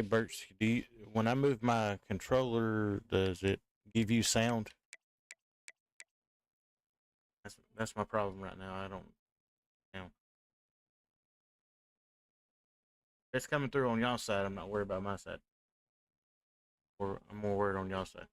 Hey, Birch, when I move my controller, does it give you sound? That's my problem right now. I don't, you know, it's coming through on y'all side. I'm not worried about my side. Or I'm more worried on y'all side.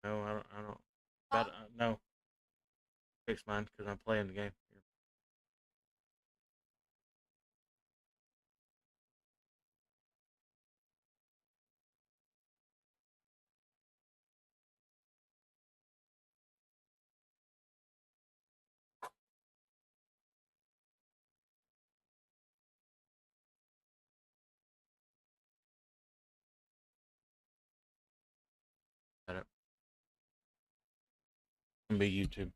No, I don't. I don't. But no, fix mine because I'm playing the game. Here, set up. It's gonna be YouTube.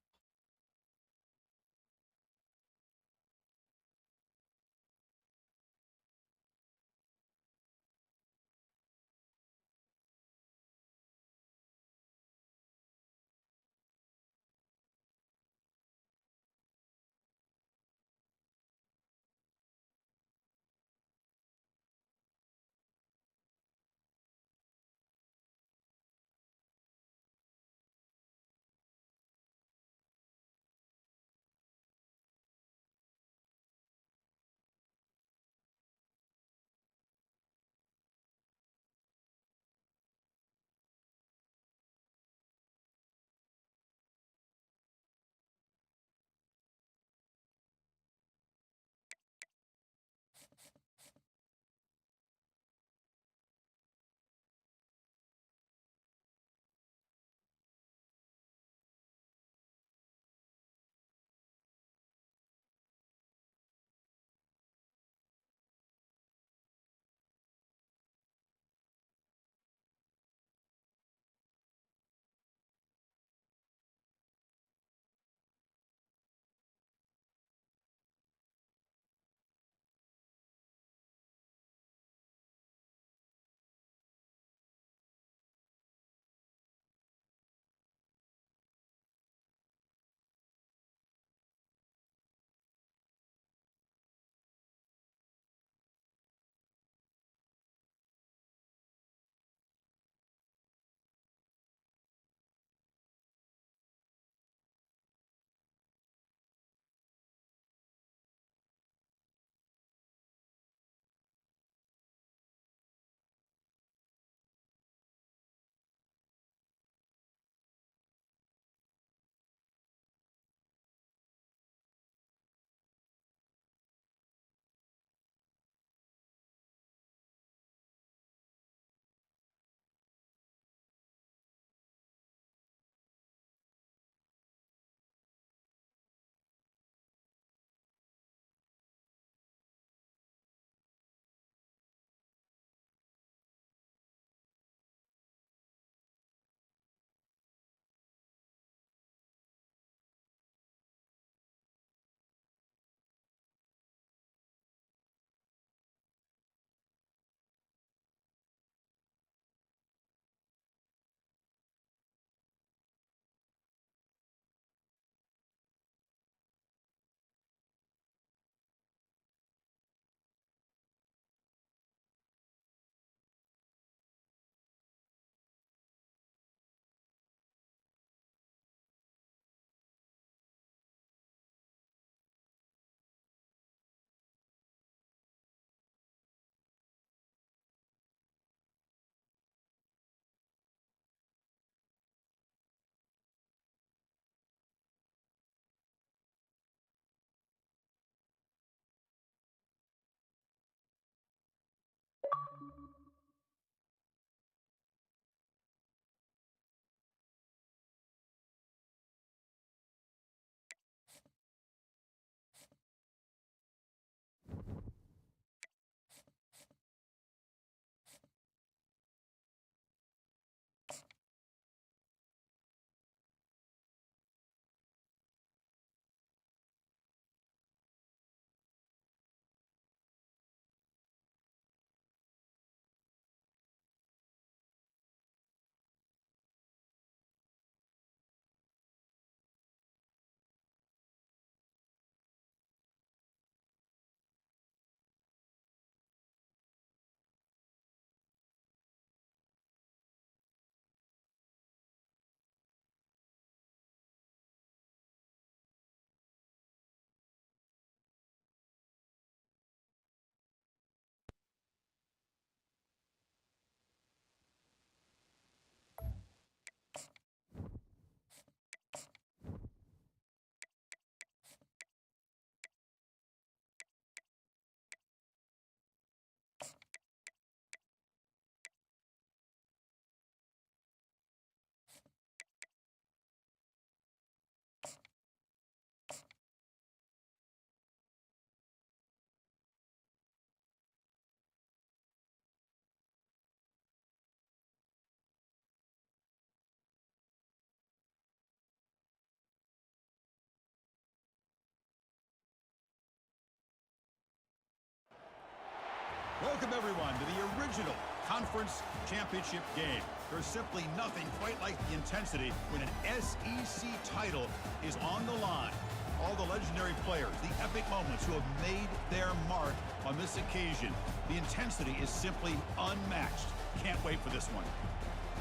Welcome, everyone, to the original conference championship game. There's simply nothing quite like the intensity when an SEC title is on the line. All the legendary players, the epic moments who have made their mark on this occasion. The intensity is simply unmatched. Can't wait for this one.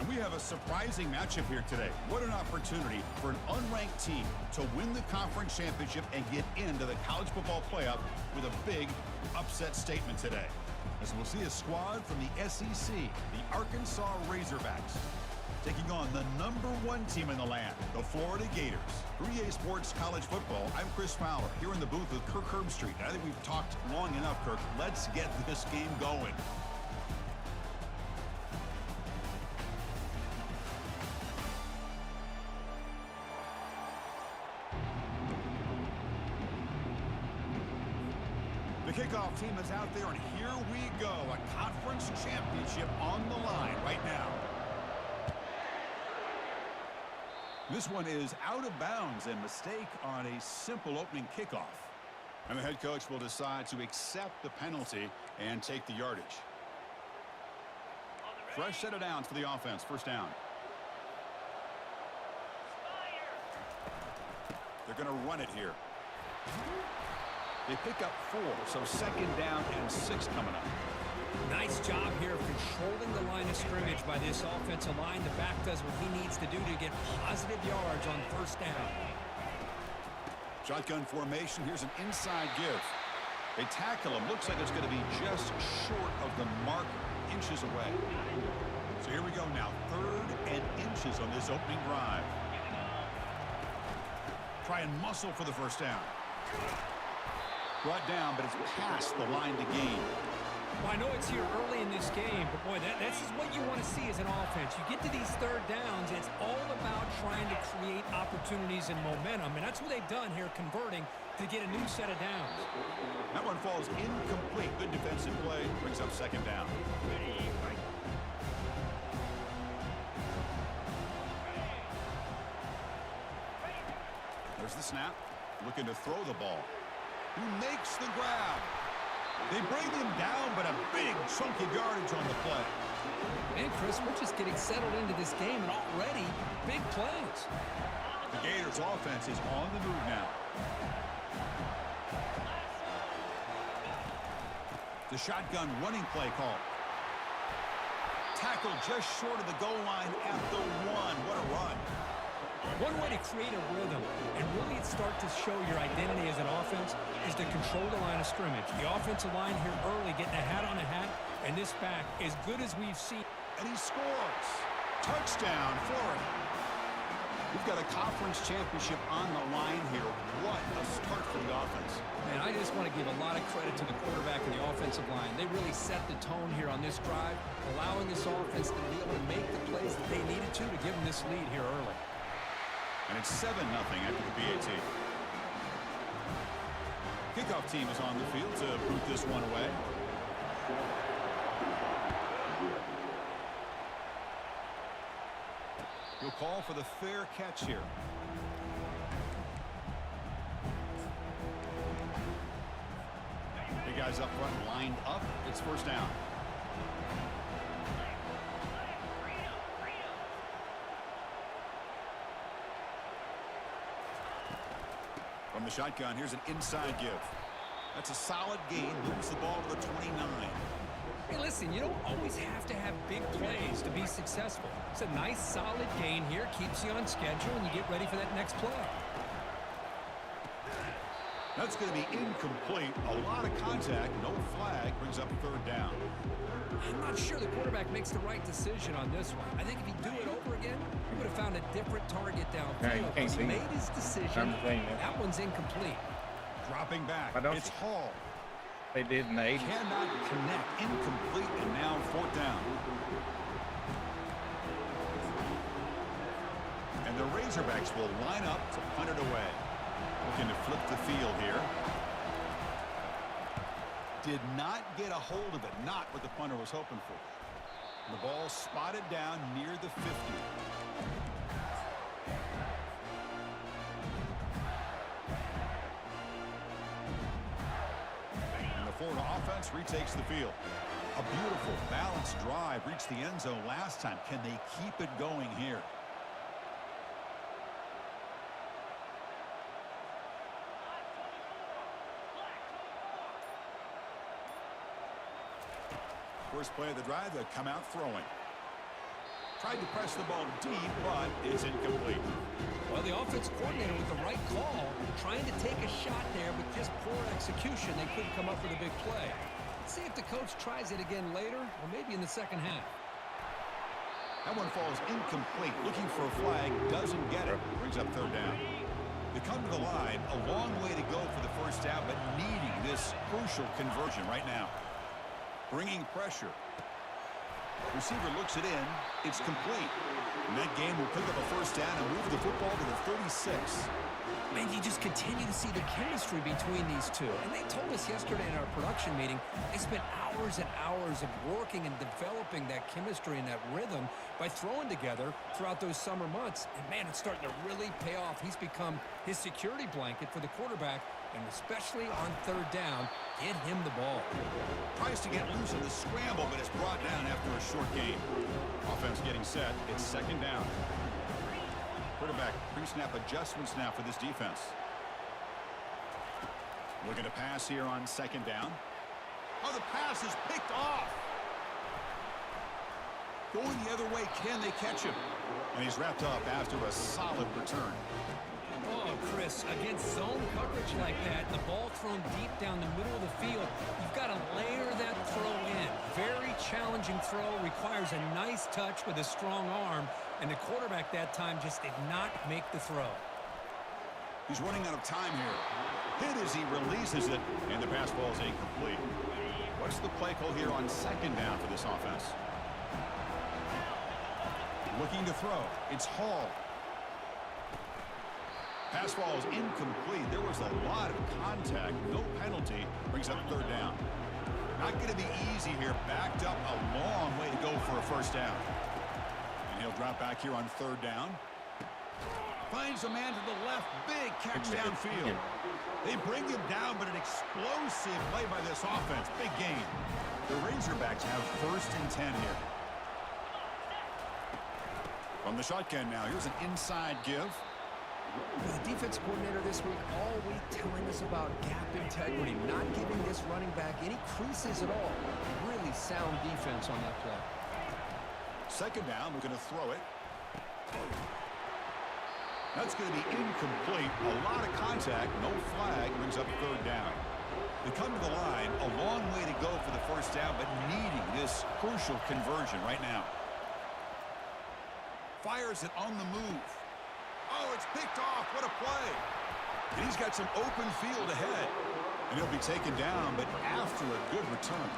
And we have a surprising matchup here today. What an opportunity for an unranked team to win the conference championship and get into the college football playoff with a big upset statement today. As we'll see a squad from the SEC, the Arkansas Razorbacks, taking on the #1 team in the land, the Florida Gators. 3A Sports College Football, I'm Chris Fowler, here in the booth with Kirk Herbstreit. I think we've talked long enough, Kirk. Let's get this game going. The kickoff team is out there, and here we go. A conference championship on the line right now. This one is out of bounds, and mistake on a simple opening kickoff. And the head coach will decide to accept the penalty and take the yardage. Fresh set of downs for the offense. First down. They're going to run it here. They pick up 4, so second down and 6 coming up. Nice job here of controlling the line of scrimmage by this offensive line. The back does what he needs to do to get positive yards on first down. Shotgun formation. Here's an inside give. They tackle him. Looks like it's going to be just short of the mark, inches away. So here we go now. 3rd and inches on this opening drive. Try and muscle for the first down. Brought down, but it's past the line to gain. Well, I know it's here early in this game, but boy, this is what you want to see as an offense. You get to these 3rd downs, it's all about trying to create opportunities and momentum, and that's what they've done here, converting to get a new set of downs. That one falls incomplete. Good defensive play, brings up second down. There's the snap, looking to throw the ball. Who makes the grab? They bring him down, but a big chunk of yardage on the play. Man, Chris, we're just getting settled into this game, and already big plays. The Gators' offense is on the move now. The shotgun running play call. Tackled just short of the goal line at the 1. What a run. One way to create a rhythm and really start to show your identity as an offense is to control the line of scrimmage. The offensive line here early getting a hat on a hat, and this back as good as we've seen. And he scores. Touchdown, Florida. We've got a conference championship on the line here. What a start for the offense. Man, I just want to give a lot of credit to the quarterback and the offensive line. They really set the tone here on this drive, allowing this offense to be able to make the plays that they needed to give them this lead here early. And it's 7-0 after the PAT. Kickoff team is on the field to boot this one away. He'll call for the fair catch here. The guys up front lined up. It's first down. From the shotgun, here's an inside give. That's a solid gain. Moves the ball to the 29. Hey, listen, you don't always have to have big plays to be successful. It's a nice, solid gain here. Keeps you on schedule, and you get ready for that next play. That's going to be incomplete. A lot of contact. No flag. Brings up 3rd down. I'm not sure the quarterback makes the right decision on this one. I think if he'd do it over again, he would have found a different target downfield. He made his decision. That one's incomplete. Dropping back. It's Hall. They did in the 80s. Cannot connect. Incomplete, and now 4th down. And the Razorbacks will line up to punt it away. Looking to flip the field here. Did not get a hold of it. Not what the punter was hoping for. The ball spotted down near the 50. And the Florida offense retakes the field. A beautiful, balanced drive reached the end zone last time. Can they keep it going here? First play of the drive, they come out throwing. Tried to press the ball deep, but it's incomplete. Well, the offense coordinator with the right call, trying to take a shot there, but just poor execution. They couldn't come up with a big play. Let's see if the coach tries it again later, or maybe in the second half. That one falls incomplete. Looking for a flag, doesn't get it. Brings up third down. They come to the line, a long way to go for the first down, but needing this crucial conversion right now. Bringing pressure. Receiver looks it in. It's complete. And that game will pick up a first down and move the football to the 36. Man, you just continue to see the chemistry between these two. And they told us yesterday in our production meeting, they spent hours and hours of working and developing that chemistry and that rhythm by throwing together throughout those summer months. And man, it's starting to really pay off. He's become his security blanket for the quarterback, and especially on third down, get him the ball. Tries to get loose in the scramble, but it's brought down after a short gain. Offense getting set. It's second down. Quarterback pre-snap adjustments now for this defense. Looking to pass here on second down. Oh, the pass is picked off. Going the other way, can they catch him? And he's wrapped up after a solid return. Oh, Chris, against zone coverage like that, the ball thrown deep down the middle of the field, you've got to layer that throw in. Very challenging throw, requires a nice touch with a strong arm, and the quarterback that time just did not make the throw. He's running out of time here. Hit as he releases it, and the pass ball is incomplete. What's the play call here on second down for this offense? Looking to throw. It's Hall. Pass ball is incomplete. There was a lot of contact. No penalty. Brings up third down. Not going to be easy here. Backed up a long way to go for a first down. And he'll drop back here on third down. Finds a man to the left. Big catch downfield. They bring him down, but an explosive play by this offense. Big gain. The Razorbacks have first and 10 here. From the shotgun now. Here's an inside give. The defense coordinator this week all week telling us about gap integrity, not giving this running back any creases at all. Really sound defense on that play. Second down, we're going to throw it. That's going to be incomplete. A lot of contact, no flag, brings up third down. They come to the line, a long way to go for the first down, but needing this crucial conversion right now. Fires it on the move. Oh, it's picked off. What a play. And he's got some open field ahead. And he'll be taken down, but after a good return.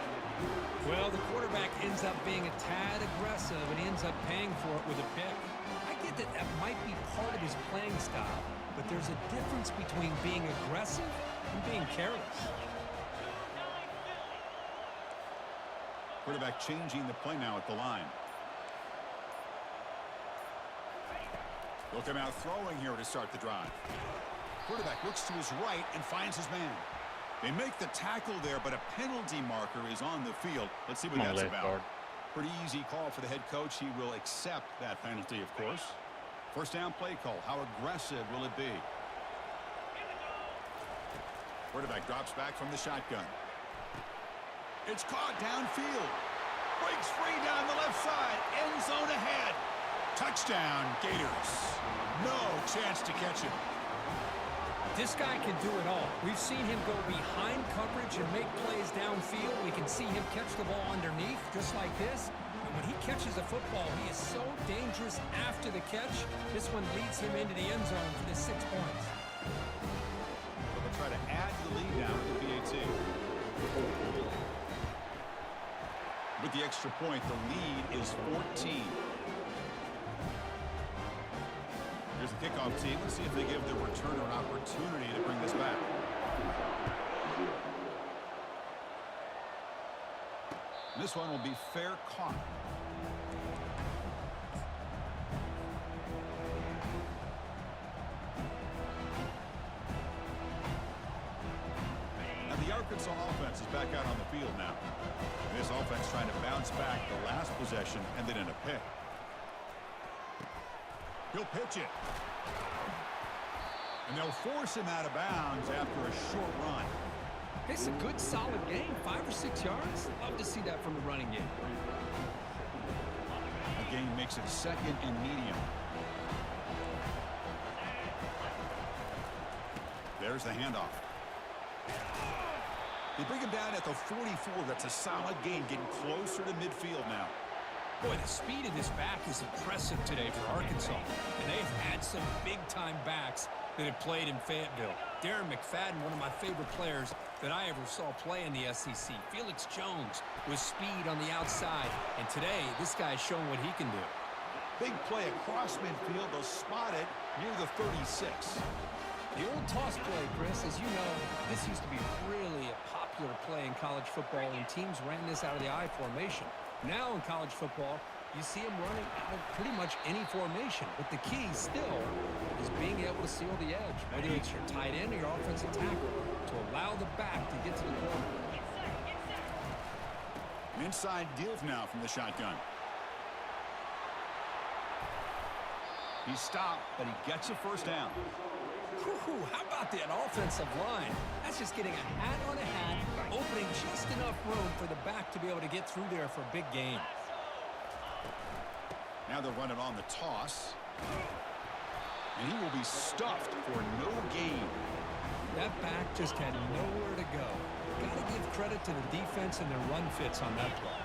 Well, the quarterback ends up being a tad aggressive, and he ends up paying for it with a pick. I get that that might be part of his playing style, but there's a difference between being aggressive and being careless. Quarterback changing the play now at the line. They'll come out throwing here to start the drive. Quarterback looks to his right and finds his man. They make the tackle there, but a penalty marker is on the field. Let's see what that's about. Pretty easy call for the head coach. He will accept that penalty, of course. First down play call. How aggressive will it be? Quarterback drops back from the shotgun. It's caught downfield. Breaks free down the left side. End zone ahead. Touchdown, Gators. No chance to catch him. This guy can do it all. We've seen him go behind coverage and make plays downfield. We can see him catch the ball underneath, just like this. And when he catches a football, he is so dangerous after the catch. This one leads him into the end zone for the 6 points. They'll try to add to the lead now with the PAT. With the extra point, the lead is 14. Here's the kickoff team. Let's see if they give the returner an opportunity to bring this back. This one will be fair caught. And the Arkansas offense is back out on the field now. This offense trying to bounce back the last possession and then in a pick. He'll pitch it. And they'll force him out of bounds after a short run. It's a good, solid game. 5 or 6 yards. Love to see that from the running game. The game makes it 2nd and medium. There's the handoff. They bring him down at the 44. That's a solid gain, getting closer to midfield now. Boy, the speed of this back is impressive today for Arkansas. And they've had some big-time backs that have played in Fayetteville. Darren McFadden, one of my favorite players that I ever saw play in the SEC. Felix Jones with speed on the outside. And today, this guy is showing what he can do. Big play across midfield. They'll spot it near the 36. The old toss play, Chris, as you know, this used to be really a popular play in college football, and teams ran this out of the I formation. Now in college football, you see them running out of pretty much any formation. But the key still is being able to seal the edge, whether it's your tight end or your offensive tackle, to allow the back to get to the corner. An inside give now from the shotgun. He stopped, but he gets a first down. Whew, how about that offensive line? That's just getting a hat on a hat, opening just enough room for the back to be able to get through there for a big gain. Now they'll run it on the toss. And he will be stuffed for no gain. That back just had nowhere to go. Got to give credit to the defense and their run fits on that play.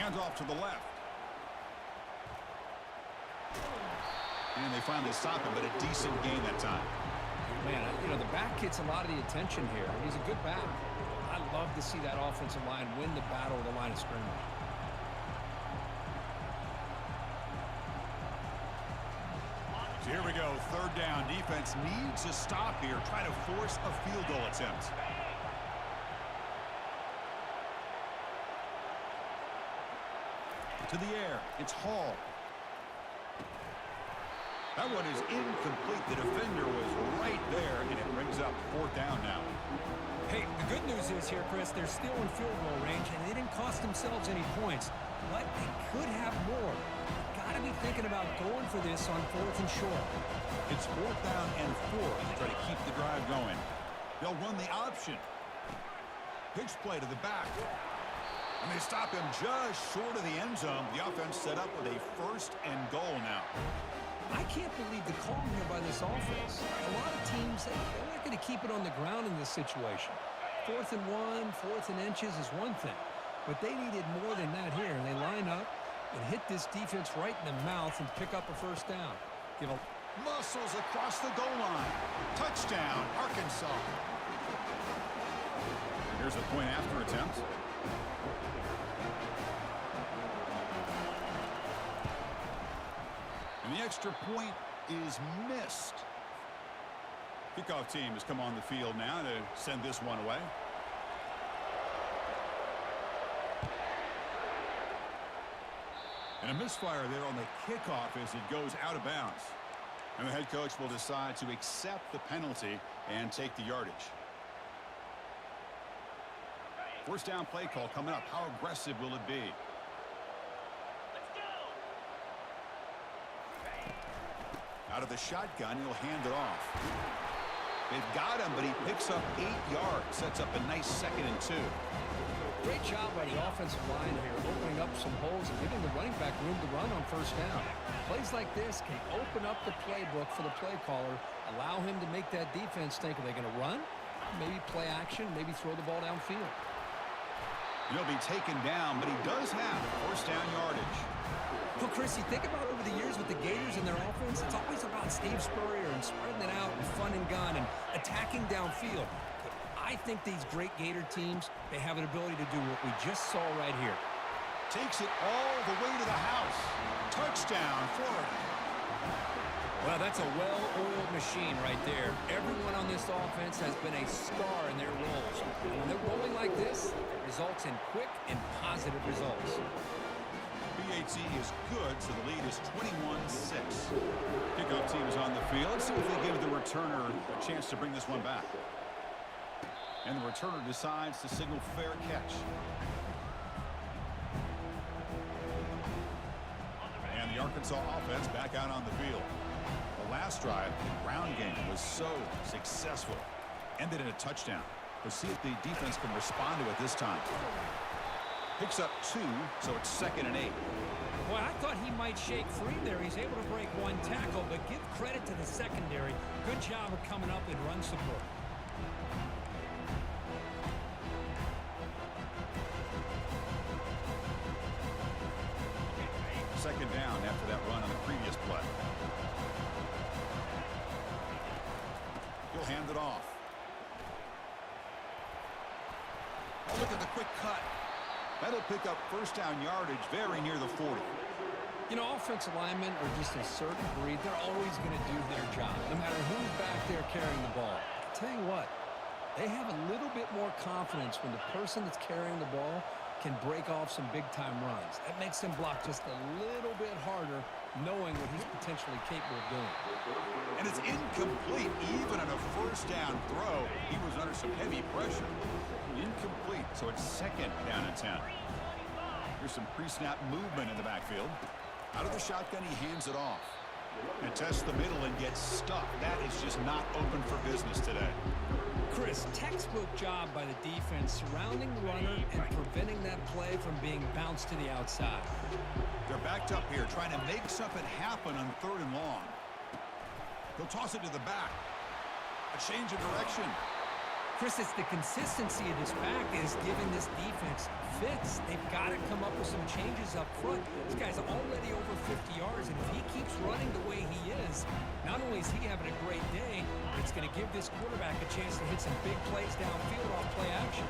Hands off to the left. And they finally stop him, but a decent gain that time. Man, you know, the back gets a lot of the attention here. He's a good back. I love to see that offensive line win the battle of the line of scrimmage. So here we go, 3rd down. Defense needs a stop here. Try to force a field goal attempt. To the air, it's Hall. That one is incomplete. The defender was right there, and it brings up 4th down now. Hey, the good news is here, Chris, they're still in field goal range, and they didn't cost themselves any points, but they could have more. Got to be thinking about going for this on 4th and short. It's 4th down and 4 to try to keep the drive going. They'll run the option. Pitch play to the back. And they stop him just short of the end zone. The offense set up with a 1st and goal now. I can't believe the call here by this offense. A lot of teams, they're not going to keep it on the ground in this situation. 4th and 1, 4th and inches is one thing. But they needed more than that here. And they line up and hit this defense right in the mouth and pick up a 1st down. Give a Muscles across the goal line. Touchdown, Arkansas. Here's a point after attempt. And the extra point is missed. Kickoff team has come on the field now to send this one away. And a misfire there on the kickoff as it goes out of bounds. And the head coach will decide to accept the penalty and take the yardage. 1st down play call coming up. How aggressive will it be? Out of the shotgun, he'll hand it off. They've got him, but he picks up 8 yards. Sets up a nice 2nd and 2. great job by the offensive line here, opening up some holes and giving the running back room to run on 1st down. Plays like this can open up the playbook for the play caller, allow him to make that defense think, are they going to run? Maybe play action, maybe throw the ball downfield. He'll be taken down, but he does have 1st down yardage. Well, Chris, you think about over the years with the Gators and their offense, it's always about Steve Spurrier and spreading it out and fun and gun and attacking downfield. But I think these great Gator teams, they have an ability to do what we just saw right here. Takes it all the way to the house. Touchdown, Florida. Well, that's a well-oiled machine right there. Everyone on this offense has been a star in their roles. And when they're rolling like this, it results in quick and positive results. BAT is good, so the lead is 21-6. Kickoff team is on the field. Let's see if they give the returner a chance to bring this one back. And the returner decides to signal fair catch. And the Arkansas offense back out on the field. The last drive, the ground game, was so successful. Ended in a touchdown. We'll see if the defense can respond to it this time. Picks up 2, so it's 2nd and 8. Well, I thought he might shake free there. He's able to break 1 tackle, but give credit to the secondary. Good job of coming up in run support. Second down after that run on the previous play. He'll hand it off. Oh, look at the quick cut. That'll pick up first down yardage very near the 40. You know, offensive linemen are just a certain breed. They're always going to do their job, no matter who's back there carrying the ball. I tell you what, they have a little bit more confidence when the person that's carrying the ball can break off some big-time runs. That makes them block just a little bit harder, knowing what he's potentially capable of doing. And it's incomplete. Even on a first down throw, he was under some heavy pressure. Incomplete, so it's 2nd down and 10. Here's some pre-snap movement in the backfield. Out of the shotgun, he hands it off. And tests the middle and gets stuck. That is just not open for business today. Chris, textbook job by the defense surrounding the runner and preventing that play from being bounced to the outside. They're backed up here, trying to make something happen on 3rd and long. He'll toss it to the back. A change of direction. Chris, it's the consistency of this back that is giving this defense fits. They've got to come up with some changes up front. This guy's already over 50 yards, and if he keeps running the way he is, not only is he having a great day, but it's going to give this quarterback a chance to hit some big plays downfield off play action.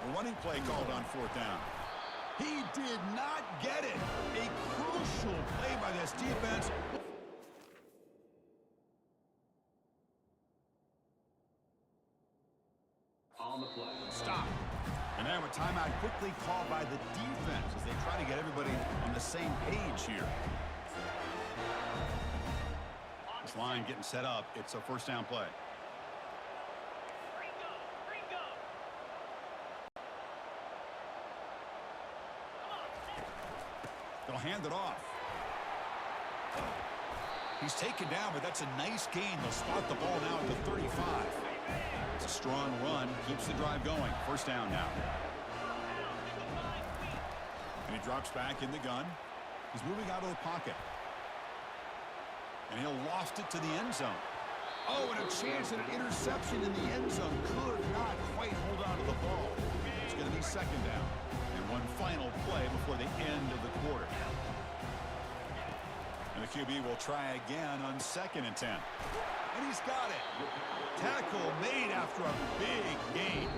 A running play called on 4th down. He did not get it. A crucial play by this defense. On the play. Stop. And now a timeout quickly called by the defense as they try to get everybody on the same page here. This line getting set up. It's a first down play. They'll hand it off. He's taken down, but that's a nice gain. They'll spot the ball now at the 35. It's a strong run. Keeps the drive going. First down now. And he drops back in the gun. He's moving out of the pocket. And he'll loft it to the end zone. Oh, and a chance at an interception in the end zone. Could not quite hold on to the ball. It's going to be 2nd down. And one final play before the end of the quarter. And the QB will try again on 2nd and 10. And he's got it. Tackle made after a big gain.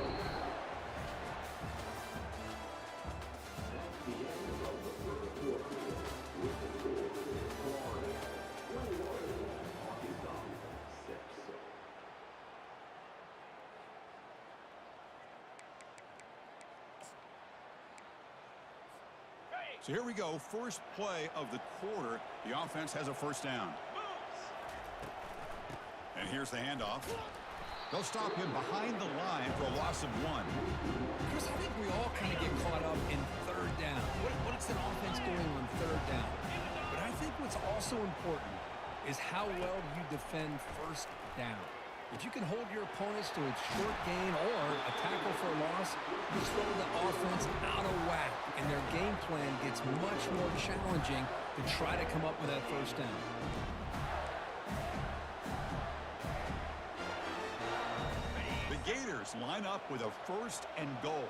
So here we go. First play of the quarter. The offense has a first down. And here's the handoff. They'll stop him behind the line for a loss of 1. Chris, I think we all kind of get caught up in 3rd down. What's an offense doing on 3rd down? But I think what's also important is how well you defend first down. If you can hold your opponents to a short gain or a tackle for a loss, you throw the offense out of whack, and their game plan gets much more challenging to try to come up with that first down. The Gators line up with a 1st and goal.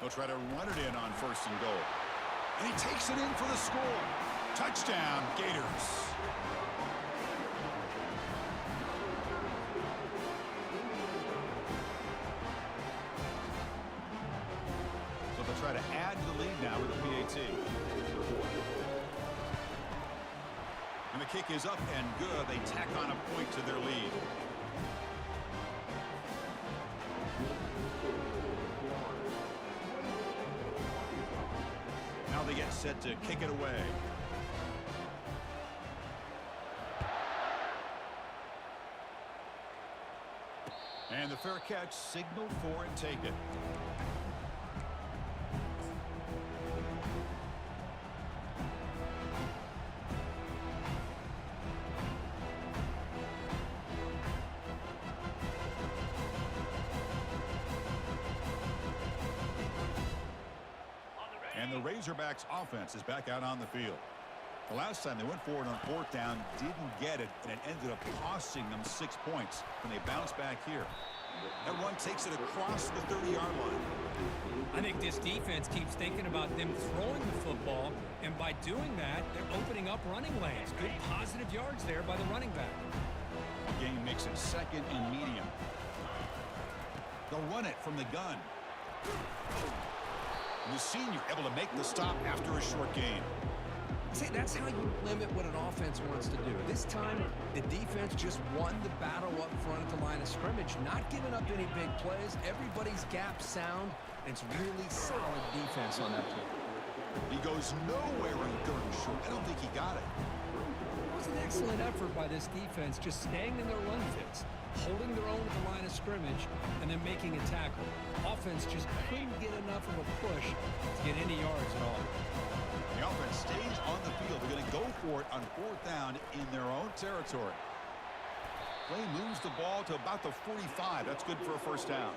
They'll try to run it in on 1st and goal. And he takes it in for the score. Touchdown, Gators. So they'll try to add to the lead now with a PAT. And the kick is up and good. They tack on a point to their lead. Now they get set to kick it away. fair catch, signaled for and taken. And the Razorbacks offense is back out on the field. The last time they went forward on fourth down, didn't get it, and it ended up costing them 6 points when they bounce back here. That run takes it across the 30-yard line. I think this defense keeps thinking about them throwing the football, and by doing that, they're opening up running lanes. Good positive yards there by the running back. Game makes it second and medium. They'll run it from the gun. And the senior able to make the stop after a short gain. See, that's how you limit what an offense wants to do. This time, the defense just won the battle up front at the line of scrimmage, not giving up any big plays. Everybody's gap sound, and it's really solid defense on that play. He goes nowhere on third and short. I don't think he got it. It was an excellent effort by this defense, just staying in their run fits, holding their own at the line of scrimmage, and then making a tackle. Offense just couldn't get enough of a push to get any yards at all. The offense stays on the field. They're going to go for it on fourth down in their own territory. Play moves the ball to about the 45. That's good for a first down.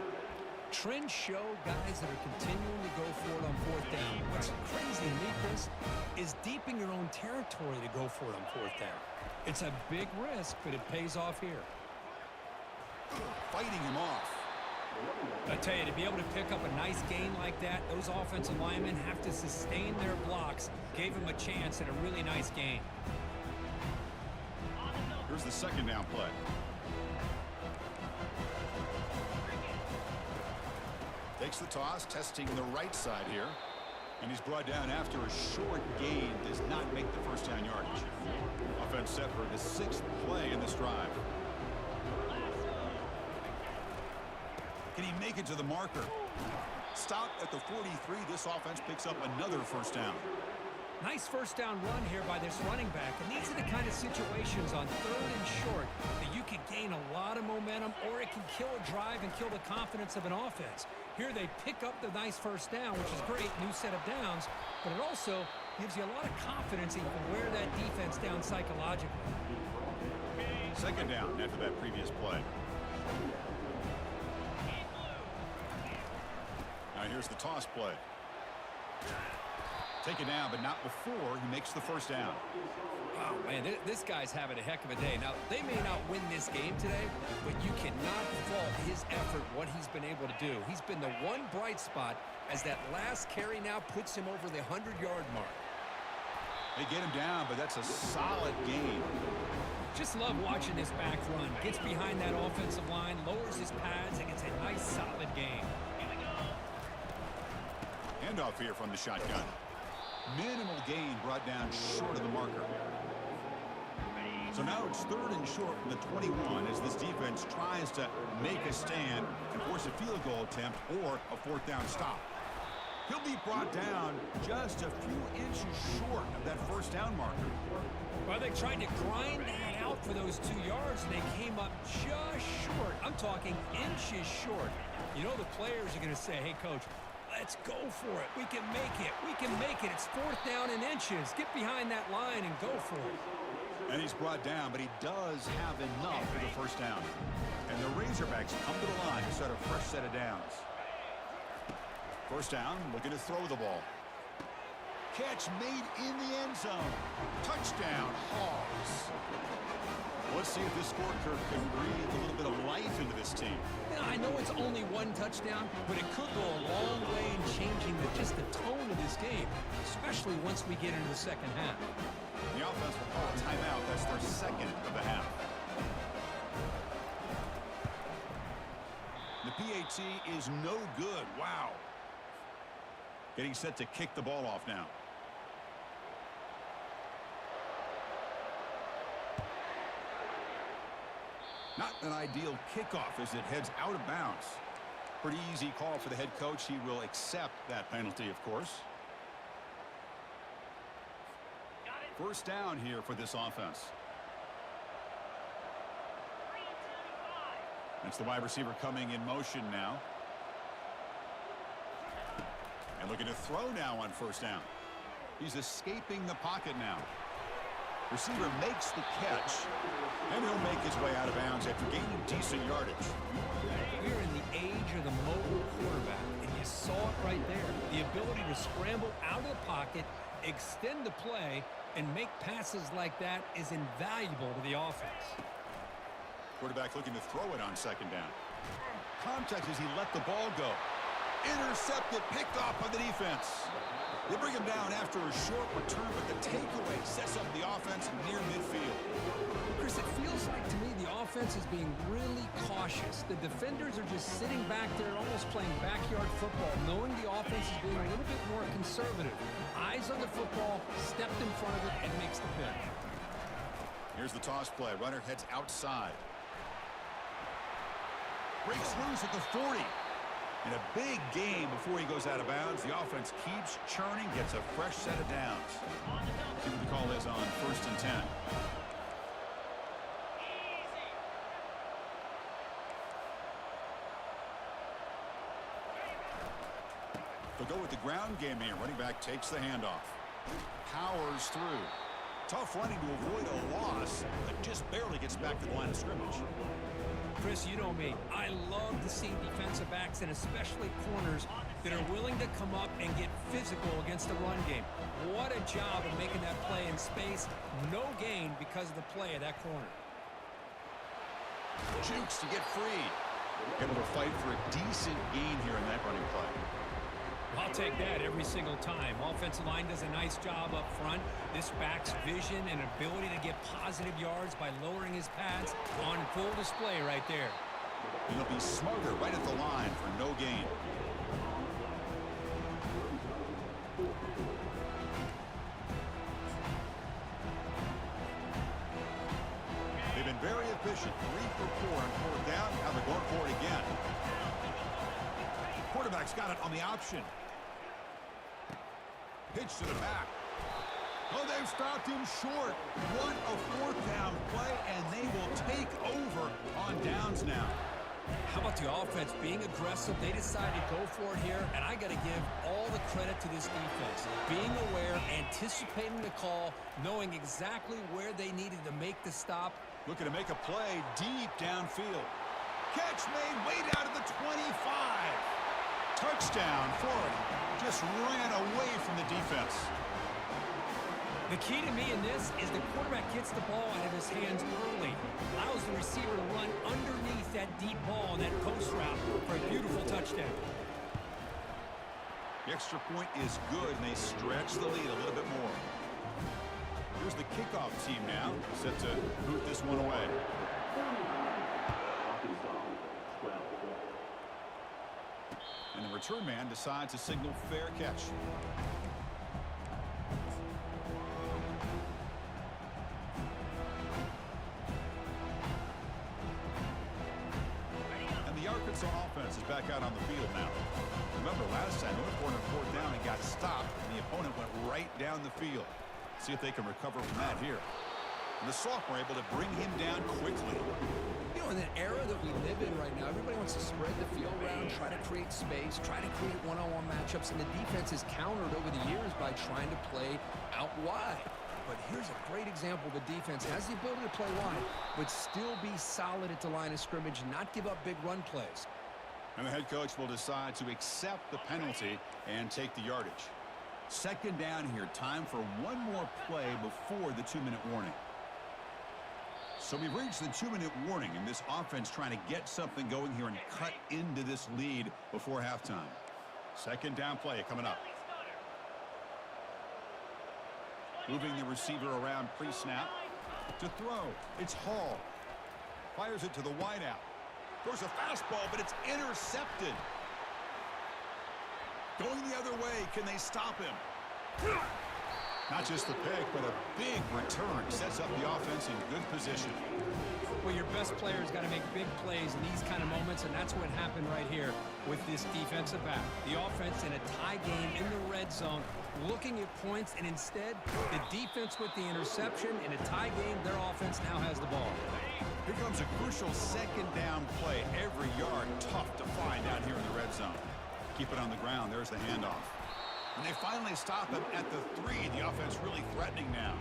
Trends show guys that are continuing to go for it on fourth down. What's crazy to me, Chris, is deep in your own territory to go for it on fourth down. It's a big risk, but it pays off here. Fighting him off. I tell you, to be able to pick up a nice gain like that, those offensive linemen have to sustain their blocks. Gave him a chance at a really nice gain. Here's the second down play. Takes the toss, testing the right side here. And he's brought down after a short gain. Does not make the first down yardage. Offense set for the 6th play in this drive. Can he make it to the marker? Stop at the 43. This offense picks up another first down. Nice first down run here by this running back. And these are the kind of situations on third and short that you can gain a lot of momentum, or it can kill a drive and kill the confidence of an offense. Here they pick up the nice first down, which is great, new set of downs, but it also gives you a lot of confidence that you can wear that defense down psychologically. Second down after that previous play. Now here's the toss play. Taken down, but not before he makes the first down. Wow, man, this guy's having a heck of a day. Now, they may not win this game today, but you cannot fault his effort, what he's been able to do. He's been the one bright spot as that last carry now puts him over the 100-yard mark. They get him down, but that's a solid game. Just love watching this back run. Gets behind that offensive line, lowers his pads, and gets a nice, solid game. Handoff here from the shotgun. Minimal gain brought down short of the marker. So now it's third and short from the 21 as this defense tries to make a stand and force a field goal attempt or a fourth down stop. He'll be brought down just a few inches short of that first down marker. Well, they tried to grind that out for those 2 yards, and they came up just short. I'm talking inches short. You know the players are going to say, hey, Coach, let's go for it. We can make it. We can make it. It's fourth down in inches. Get behind that line and go for it. And he's brought down, but he does have enough for the first down. And the Razorbacks come to the line to start a fresh set of downs. First down, looking to throw the ball. Catch made in the end zone. Touchdown, Hogs. Let's see if this scorecard can breathe a little bit of life into this team. Yeah, I know it's only one touchdown, but it could go a long way in changing just the tone of this game, especially once we get into the second half. The offense will call a timeout. That's their second of the half. The PAT is no good. Wow. Getting set to kick the ball off now. Not an ideal kickoff as it heads out of bounds. Pretty easy call for the head coach. He will accept that penalty, of course. First down here for this offense. That's the wide receiver coming in motion now. And looking to throw now on first down. He's escaping the pocket now. Receiver makes the catch, and he'll make his way out of bounds after gaining decent yardage. We're in the age of the mobile quarterback, and you saw it right there. The ability to scramble out of the pocket, extend the play, and make passes like that is invaluable to the offense. Quarterback looking to throw it on second down. Contact as he let the ball go. Intercepted, picked off by the defense. They bring him down after a short return, but the takeaway sets up the offense near midfield. Chris, it feels like to me the offense is being really cautious. The defenders are just sitting back there almost playing backyard football, knowing the offense is being a little bit more conservative. Eyes on the football, stepped in front of it, and makes the pick. Here's the toss play. Runner heads outside. Breaks loose at the 40. And a big game before he goes out of bounds. The offense keeps churning, gets a fresh set of downs. See what the call is on 1st and 10. They'll go with the ground game here. Running back takes the handoff. Powers through. Tough running to avoid a loss, but just barely gets back to the line of scrimmage. Chris, you know me. I love to see defensive backs and especially corners that are willing to come up and get physical against the run game. What a job of making that play in space. No gain because of the play of that corner. Jukes to get free. Able to fight for a decent gain here in that running play. I'll take that every single time. Offensive line does a nice job up front. This back's vision and ability to get positive yards by lowering his pads on full display right there. He'll be smarter right at the line for no gain. They've been very efficient. 3 for 4 on 4th down. Now they're going for it again. Quarterback's got it on the option. Pitch to the back. Oh, they've stopped him short. What a 4th down play, and they will take over on downs now. How about the offense being aggressive? They decided to go for it here, and I got to give all the credit to this defense. Being aware, anticipating the call, knowing exactly where they needed to make the stop. Looking to make a play deep downfield. Catch made way down to the 25. Touchdown, Florida. Just ran away from the defense. The key to me in this is the quarterback gets the ball out of his hands early, allows the receiver to run underneath that deep ball on that post route for a beautiful touchdown. The extra point is good, and they stretch the lead a little bit more. Here's the kickoff team now, set to boot this one away. And the return man decides to signal fair catch. And the Arkansas offense is back out on the field now. Remember last time, they went for it on 4th down and got stopped, and the opponent went right down the field. See if they can recover from that here. And the sophomore able to bring him down quickly. You know, in the era that we live in right now, everybody wants to spread the field around, try to create space, try to create one-on-one matchups, and the defense has countered over the years by trying to play out wide. But here's a great example. The defense has the ability to play wide, but still be solid at the line of scrimmage, not give up big run plays. And the head coach will decide to accept the penalty and take the yardage. 2nd down here. Time for one more play before the 2-minute warning. So we've reached the 2-minute warning, and this offense trying to get something going here and cut into this lead before halftime. 2nd down play coming up. Moving the receiver around pre-snap. To throw. It's Hall. Fires it to the wideout. Throws a fastball, but it's intercepted. Going the other way. Can they stop him? Not just the pick, but a big return. Sets up the offense in good position. Well, your best player's got to make big plays in these kind of moments, and that's what happened right here with this defensive back. The offense in a tie game in the red zone, looking at points, and instead, the defense with the interception. In a tie game, their offense now has the ball. Here comes a crucial second down play. Every yard tough to find down here in the red zone. Keep it on the ground. There's the handoff. And they finally stop him at the 3. The offense really threatening now.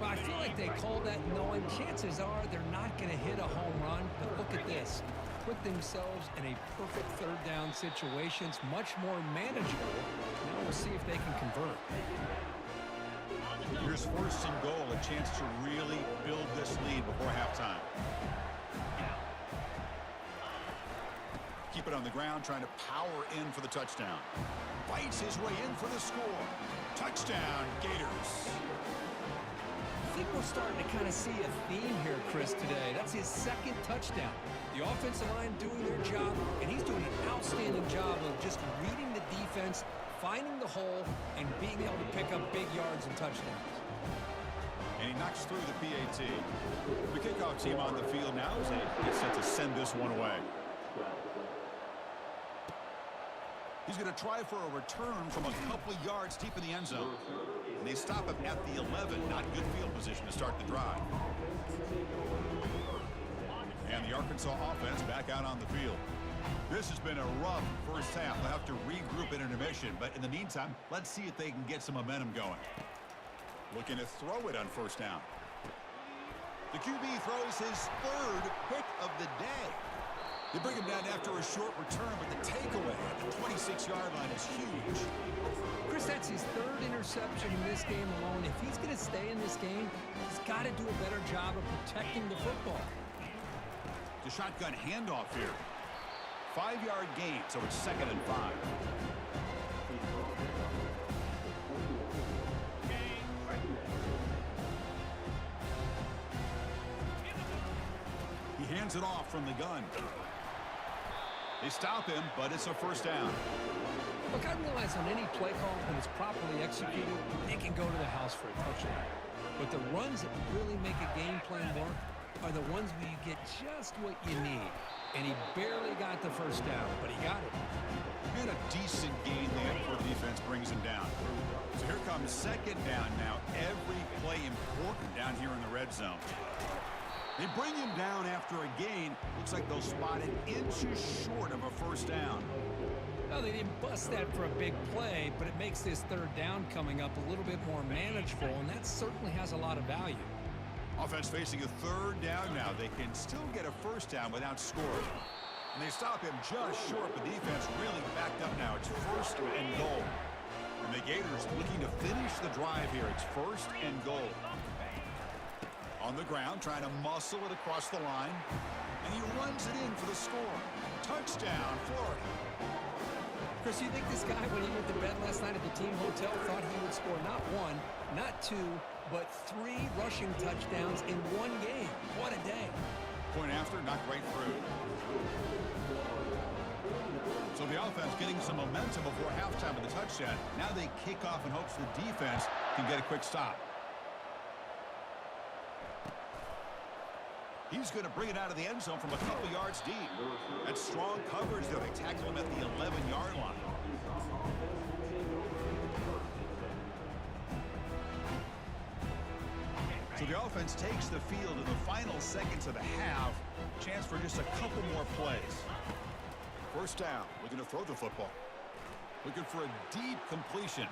Well, I feel like they called that knowing chances are they're not going to hit a home run. But look at this. Put themselves in a perfect third down situation. It's much more manageable. Now we'll see if they can convert. Here's 1st and goal, a chance to really build this lead before halftime. Keep it on the ground, trying to power in for the touchdown. Fights his way in for the score. Touchdown, Gators. I think we're starting to kind of see a theme here, Chris, today. That's his 2nd touchdown. The offensive line doing their job, and he's doing an outstanding job of just reading the defense, finding the hole, and being able to pick up big yards and touchdowns. And he knocks through the PAT. The kickoff team on the field now as they get set to send this one away. He's going to try for a return from a couple of yards deep in the end zone. And they stop him at the 11. Not good field position to start the drive. And the Arkansas offense back out on the field. This has been a rough first half. They'll have to regroup in intermission. But in the meantime, let's see if they can get some momentum going. Looking to throw it on 1st down. The QB throws his 3rd hit of the day. They bring him down after a short return, but the takeaway at the 26-yard line is huge. Chris, that's his 3rd interception in this game alone. If he's going to stay in this game, he's got to do a better job of protecting the football. The shotgun handoff here. 5-yard gain, so it's 2nd and 5. He hands it off from the gun. They stop him, but it's a 1st down. Look, I realize on any play call, when it's properly executed, it can go to the house for a touchdown. But the runs that really make a game plan work are the ones where you get just what you need. And he barely got the 1st down, but he got it. And a decent gain there before the defense brings him down. So here comes 2nd down now. Every play important down here in the red zone. They bring him down after a gain. Looks like they'll spot it inches short of a 1st down. Well, they didn't bust that for a big play, but it makes this 3rd down coming up a little bit more manageable, and that certainly has a lot of value. Offense facing a 3rd down now. They can still get a 1st down without scoring. And they stop him just short, but the defense really backed up now. It's 1st and goal. And the Gators looking to finish the drive here. It's 1st and goal. On the ground, trying to muscle it across the line. And he runs it in for the score. Touchdown, Florida. Chris, you think this guy, when he went to bed last night at the team hotel, thought he would score not 1, not 2, but 3 rushing touchdowns in 1 game? What a day. Point after, knocked right through. So the offense getting some momentum before halftime of the touchdown. Now they kick off in hopes the defense can get a quick stop. He's going to bring it out of the end zone from a couple yards deep. That's strong coverage, though. They tackle him at the 11-yard line. So the offense takes the field in the final seconds of the half. Chance for just a couple more plays. 1st down. Looking to throw the football. Looking for a deep completion.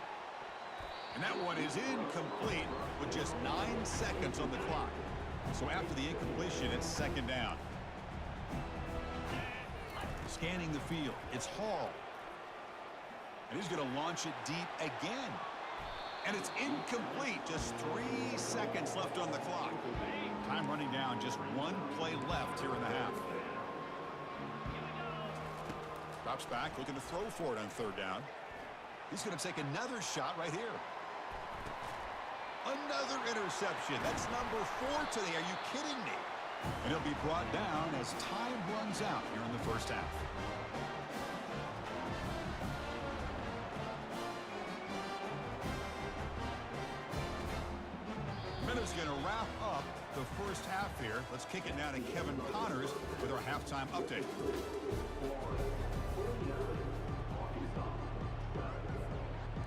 And that one is incomplete with just 9 seconds on the clock. So after the incompletion, it's 2nd down. Scanning the field. It's Hall. And he's going to launch it deep again. And it's incomplete. Just 3 seconds left on the clock. Time running down. Just 1 play left here in the half. Drops back, looking to throw for it on 3rd down. He's going to take another shot right here. Another interception. That's number 4 today. Are you kidding me? And he'll be brought down as time runs out here in the 1st half. Minute's going to wrap up the 1st half here. Let's kick it now to Kevin Connors with our halftime update.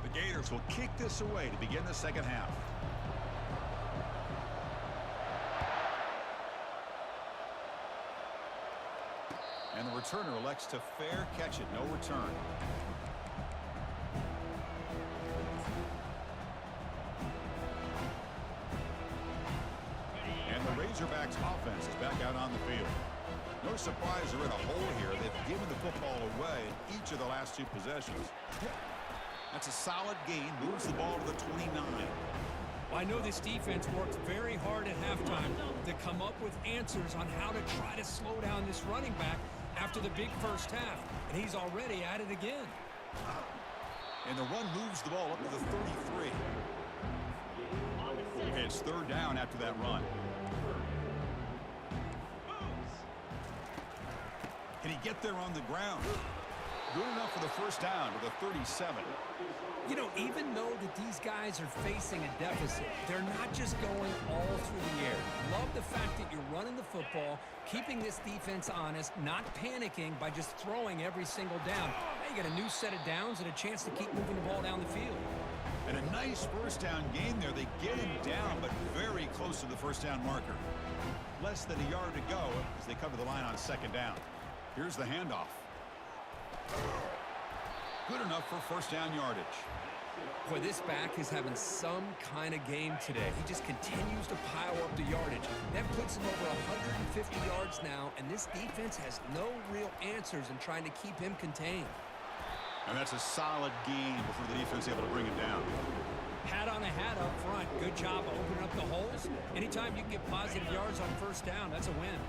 The Gators will kick this away to begin the 2nd half. returner elects to fair catch it. No return. And the Razorbacks offense is back out on the field. No surprise they're in a hole here. They've given the football away in each of the last 2 possessions. That's a solid gain. Moves the ball to the 29. I know this defense worked very hard at halftime to come up with answers on how to try to slow down this running back after the big first half. And he's already at it again. And the run moves the ball up to the 33. Okay, it's 3rd down after that run. Can he get there on the ground? Good enough for the first down to the 37. You know, even though that these guys are facing a deficit, they're not just going all through the air. Love the fact that you're running the football, keeping this defense honest, not panicking by just throwing every single down. Now you got a new set of downs and a chance to keep moving the ball down the field. And a nice first down gain there. They get him down, but very close to the first down marker. Less than a yard to go as they cover the line on 2nd down. Here's the handoff. Good enough for first down yardage. Boy, this back is having some kind of game today. He just continues to pile up the yardage. That puts him over 150 yards now, and this defense has no real answers in trying to keep him contained. And that's a solid gain before the defense is able to bring him down. Hat on a hat up front. Good job opening up the holes. Anytime you can get positive yards on first down, that's a win.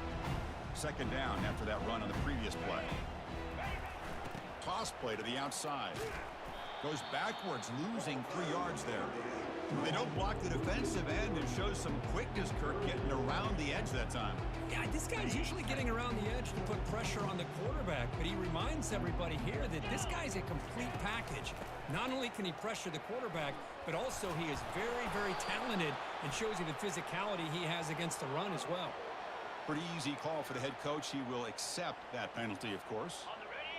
2nd down after that run on the previous play. Toss play to the outside. Goes backwards, losing 3 yards there. They don't block the defensive end and shows some quickness, Kirk, getting around the edge that time. Yeah, this guy's usually getting around the edge to put pressure on the quarterback, but he reminds everybody here that this guy's a complete package. Not only can he pressure the quarterback, but also he is very, very talented and shows you the physicality he has against the run as well. Pretty easy call for the head coach. He will accept that penalty, of course.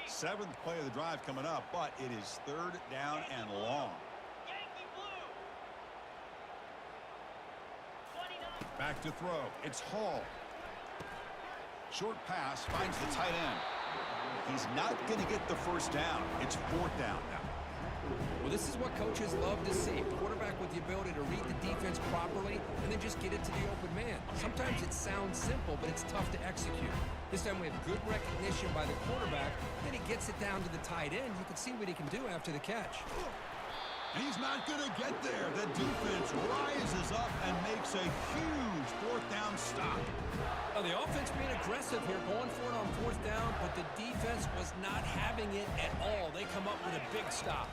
7th play of the drive coming up, but it is 3rd down and long. Back to throw. It's Hall. Short pass finds the tight end. He's not going to get the first down. It's 4th down now. Well, this is what coaches love to see. Quarterback with the ability to read the defense properly and then just get it to the open man. Sometimes it sounds simple, but it's tough to execute. This time we have good recognition by the quarterback. Then he gets it down to the tight end. You can see what he can do after the catch. And he's not going to get there. The defense rises up and makes a huge 4th down stop. Oh, the offense being aggressive here, going for it on 4th down, but the defense was not having it at all. They come up with a big stop.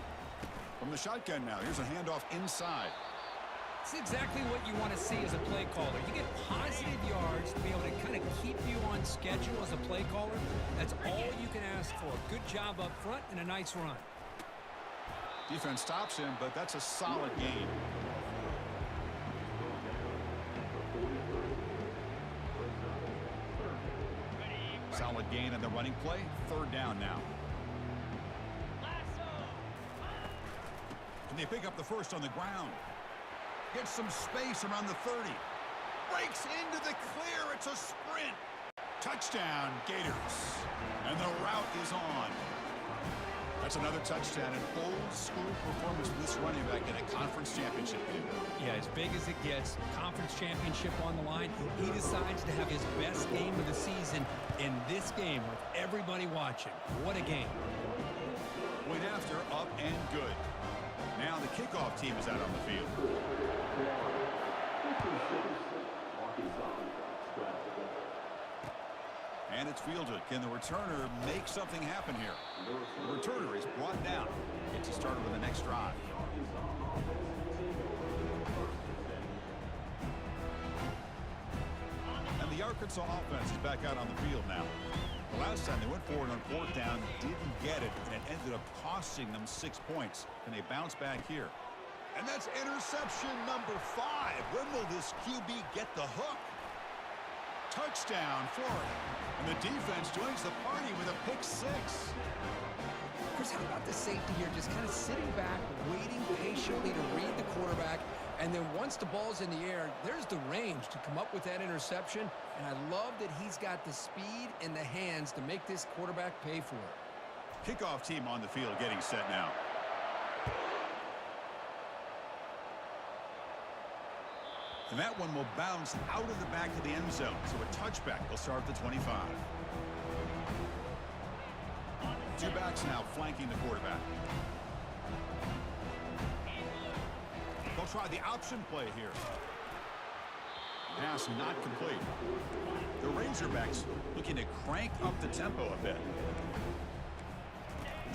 From the shotgun now, here's a handoff inside. It's exactly what you want to see as a play caller. You get positive yards to be able to kind of keep you on schedule as a play caller. That's all you can ask for. Good job up front and a nice run. Defense stops him, but that's a solid gain. Solid gain on the running play. 3rd down now. Can they pick up the first on the ground? Gets some space around the 30. Breaks into the clear. It's a sprint. Touchdown, Gators. And the route is on. That's another touchdown, an old-school performance for this running back in a conference championship game. Yeah, as big as it gets, conference championship on the line. He decides to have his best game of the season in this game with everybody watching. What a game. Went after, up and good. Now the kickoff team is out on the field. And it's fielded. Can the returner make something happen here? The returner is brought down. Gets started with the next drive. And the Arkansas offense is back out on the field now. The last time they went forward on 4th down, didn't get it, and it ended up costing them 6 points. And they bounce back here. And that's interception number 5. When will this QB get the hook? Touchdown, Florida. And the defense joins the party with a pick 6. Chris, how about the safety here? Just kind of sitting back, waiting patiently to read the quarterback, And then once the ball's in the air, there's the range to come up with that interception. And I love that he's got the speed and the hands to make this quarterback pay for it. Kickoff team on the field getting set now. And that one will bounce out of the back of the end zone. So a touchback will start at the 25. Two backs now flanking the quarterback. They'll try the option play here. Pass not complete. The Razorbacks looking to crank up the tempo a bit.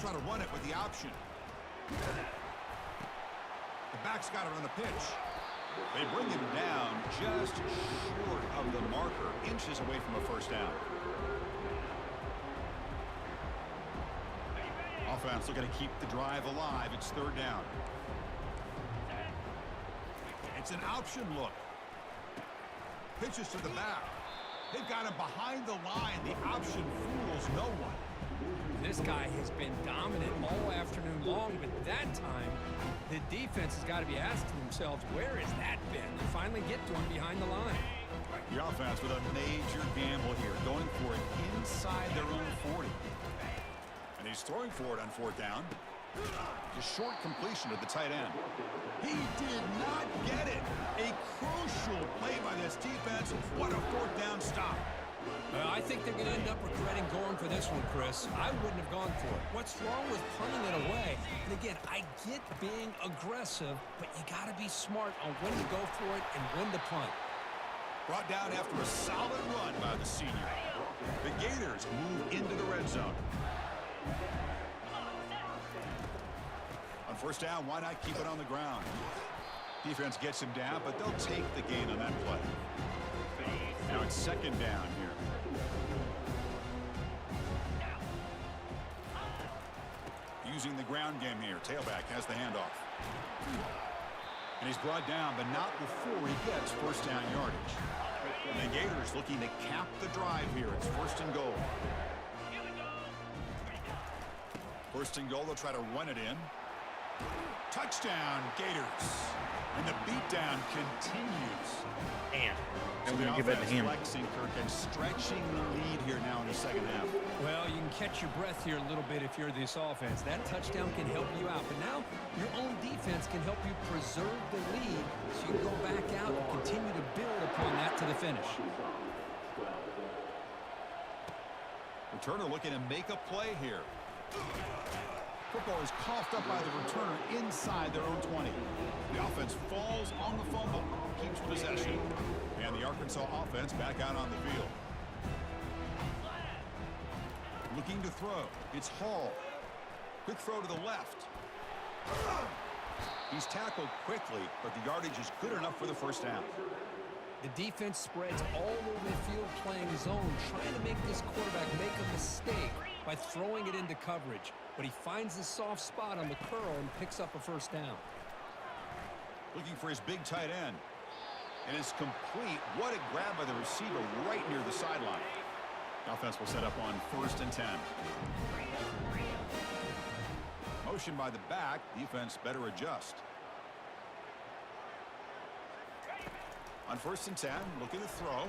Try to run it with the option. The back's got it on the pitch. They bring him down just short of the marker, inches away from a first down. Offense looking to keep the drive alive. It's third down. It's an option look. Pitches to the back. They've got him behind the line. The option fools no one. This guy has been dominant all afternoon long, but that time, the defense has got to be asking themselves, where has that been? They finally get to him behind the line. The offense with a major gamble here, going for it inside their own 40. And he's throwing for it on fourth down. Just short completion of the tight end. He did not get it. A crucial play by this defense. What a fourth down stop. I think they're going to end up regretting going for this one, Chris. I wouldn't have gone for it. What's wrong with punting it away? And again, I get being aggressive, but you got to be smart on when to go for it and when to punt. Brought down after a solid run by the senior. The Gators move into the red zone. On first down, why not keep it on the ground? Defense gets him down, but they'll take the gain on that play. Now it's second down here. Using the ground game here. Tailback has the handoff. And he's brought down, but not before he gets first down yardage. And the Gators looking to cap the drive here. It's first and goal. First and goal, they'll try to run it in. Touchdown, Gators. And the beatdown continues. Damn. So I'm the going to give it to offense him. flexing Kirk and stretching the lead here now in the second half. Well, you can catch your breath here a little bit if you're this offense. That touchdown can help you out. But now your own defense can help you preserve the lead so you can go back out and continue to build upon that to the finish. Returner looking to make a play here. Football is coughed up by the returner inside their own 20. The offense falls on the fumble, keeps possession. And the Arkansas offense back out on the field. Looking to throw. It's Hall. Quick throw to the left. He's tackled quickly, but the yardage is good enough for the first down. The defense spreads all over the field playing zone, trying to make this quarterback make a mistake by throwing it into coverage. But he finds the soft spot on the curl and picks up a first down. Looking for his big tight end. And it's complete. What a grab by the receiver right near the sideline. The offense will set up on first and 10. Motion by the back. Defense better adjust. On first and 10, looking to throw.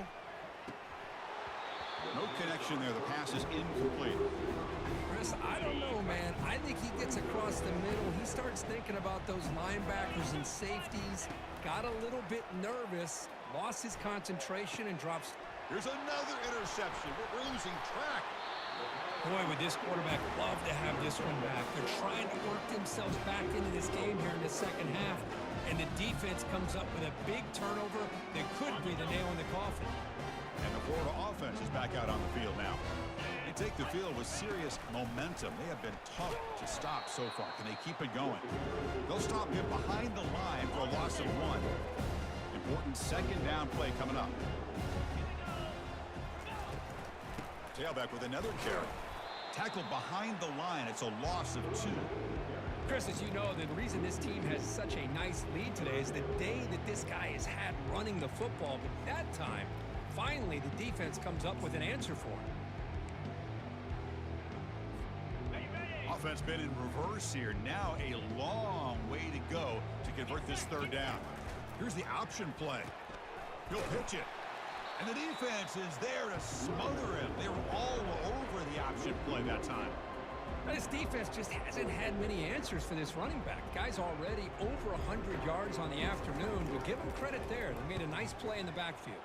No connection there. The pass is incomplete. Chris, I don't know, man. I think he gets across the middle. He starts thinking about those linebackers and safeties. Got a little bit nervous. Lost his concentration and drops. Here's another interception. We're losing track. Boy, would this quarterback love to have this one back. They're trying to work themselves back into this game here in the second half. And the defense comes up with a big turnover that could be the nail in the coffin. And the Florida offense is back out on the field now. They take the field with serious momentum. They have been tough to stop so far. Can they keep it going? They'll stop him behind the line for a loss of 1. Important second down play coming up. Tailback with another carry. Tackled behind the line. It's a loss of 2. Chris, as you know, the reason this team has such a nice lead today is the day that this guy has had running the football. But that time, finally, the defense comes up with an answer for him. Offense been in reverse here. Now a long way to go to convert this third down. Here's the option play. He'll pitch it. And the defense is there to smother him. They were all over the option play that time. This defense just hasn't had many answers for this running back. Guy's already over 100 yards on the afternoon. We'll give him credit there. They made a nice play in the backfield.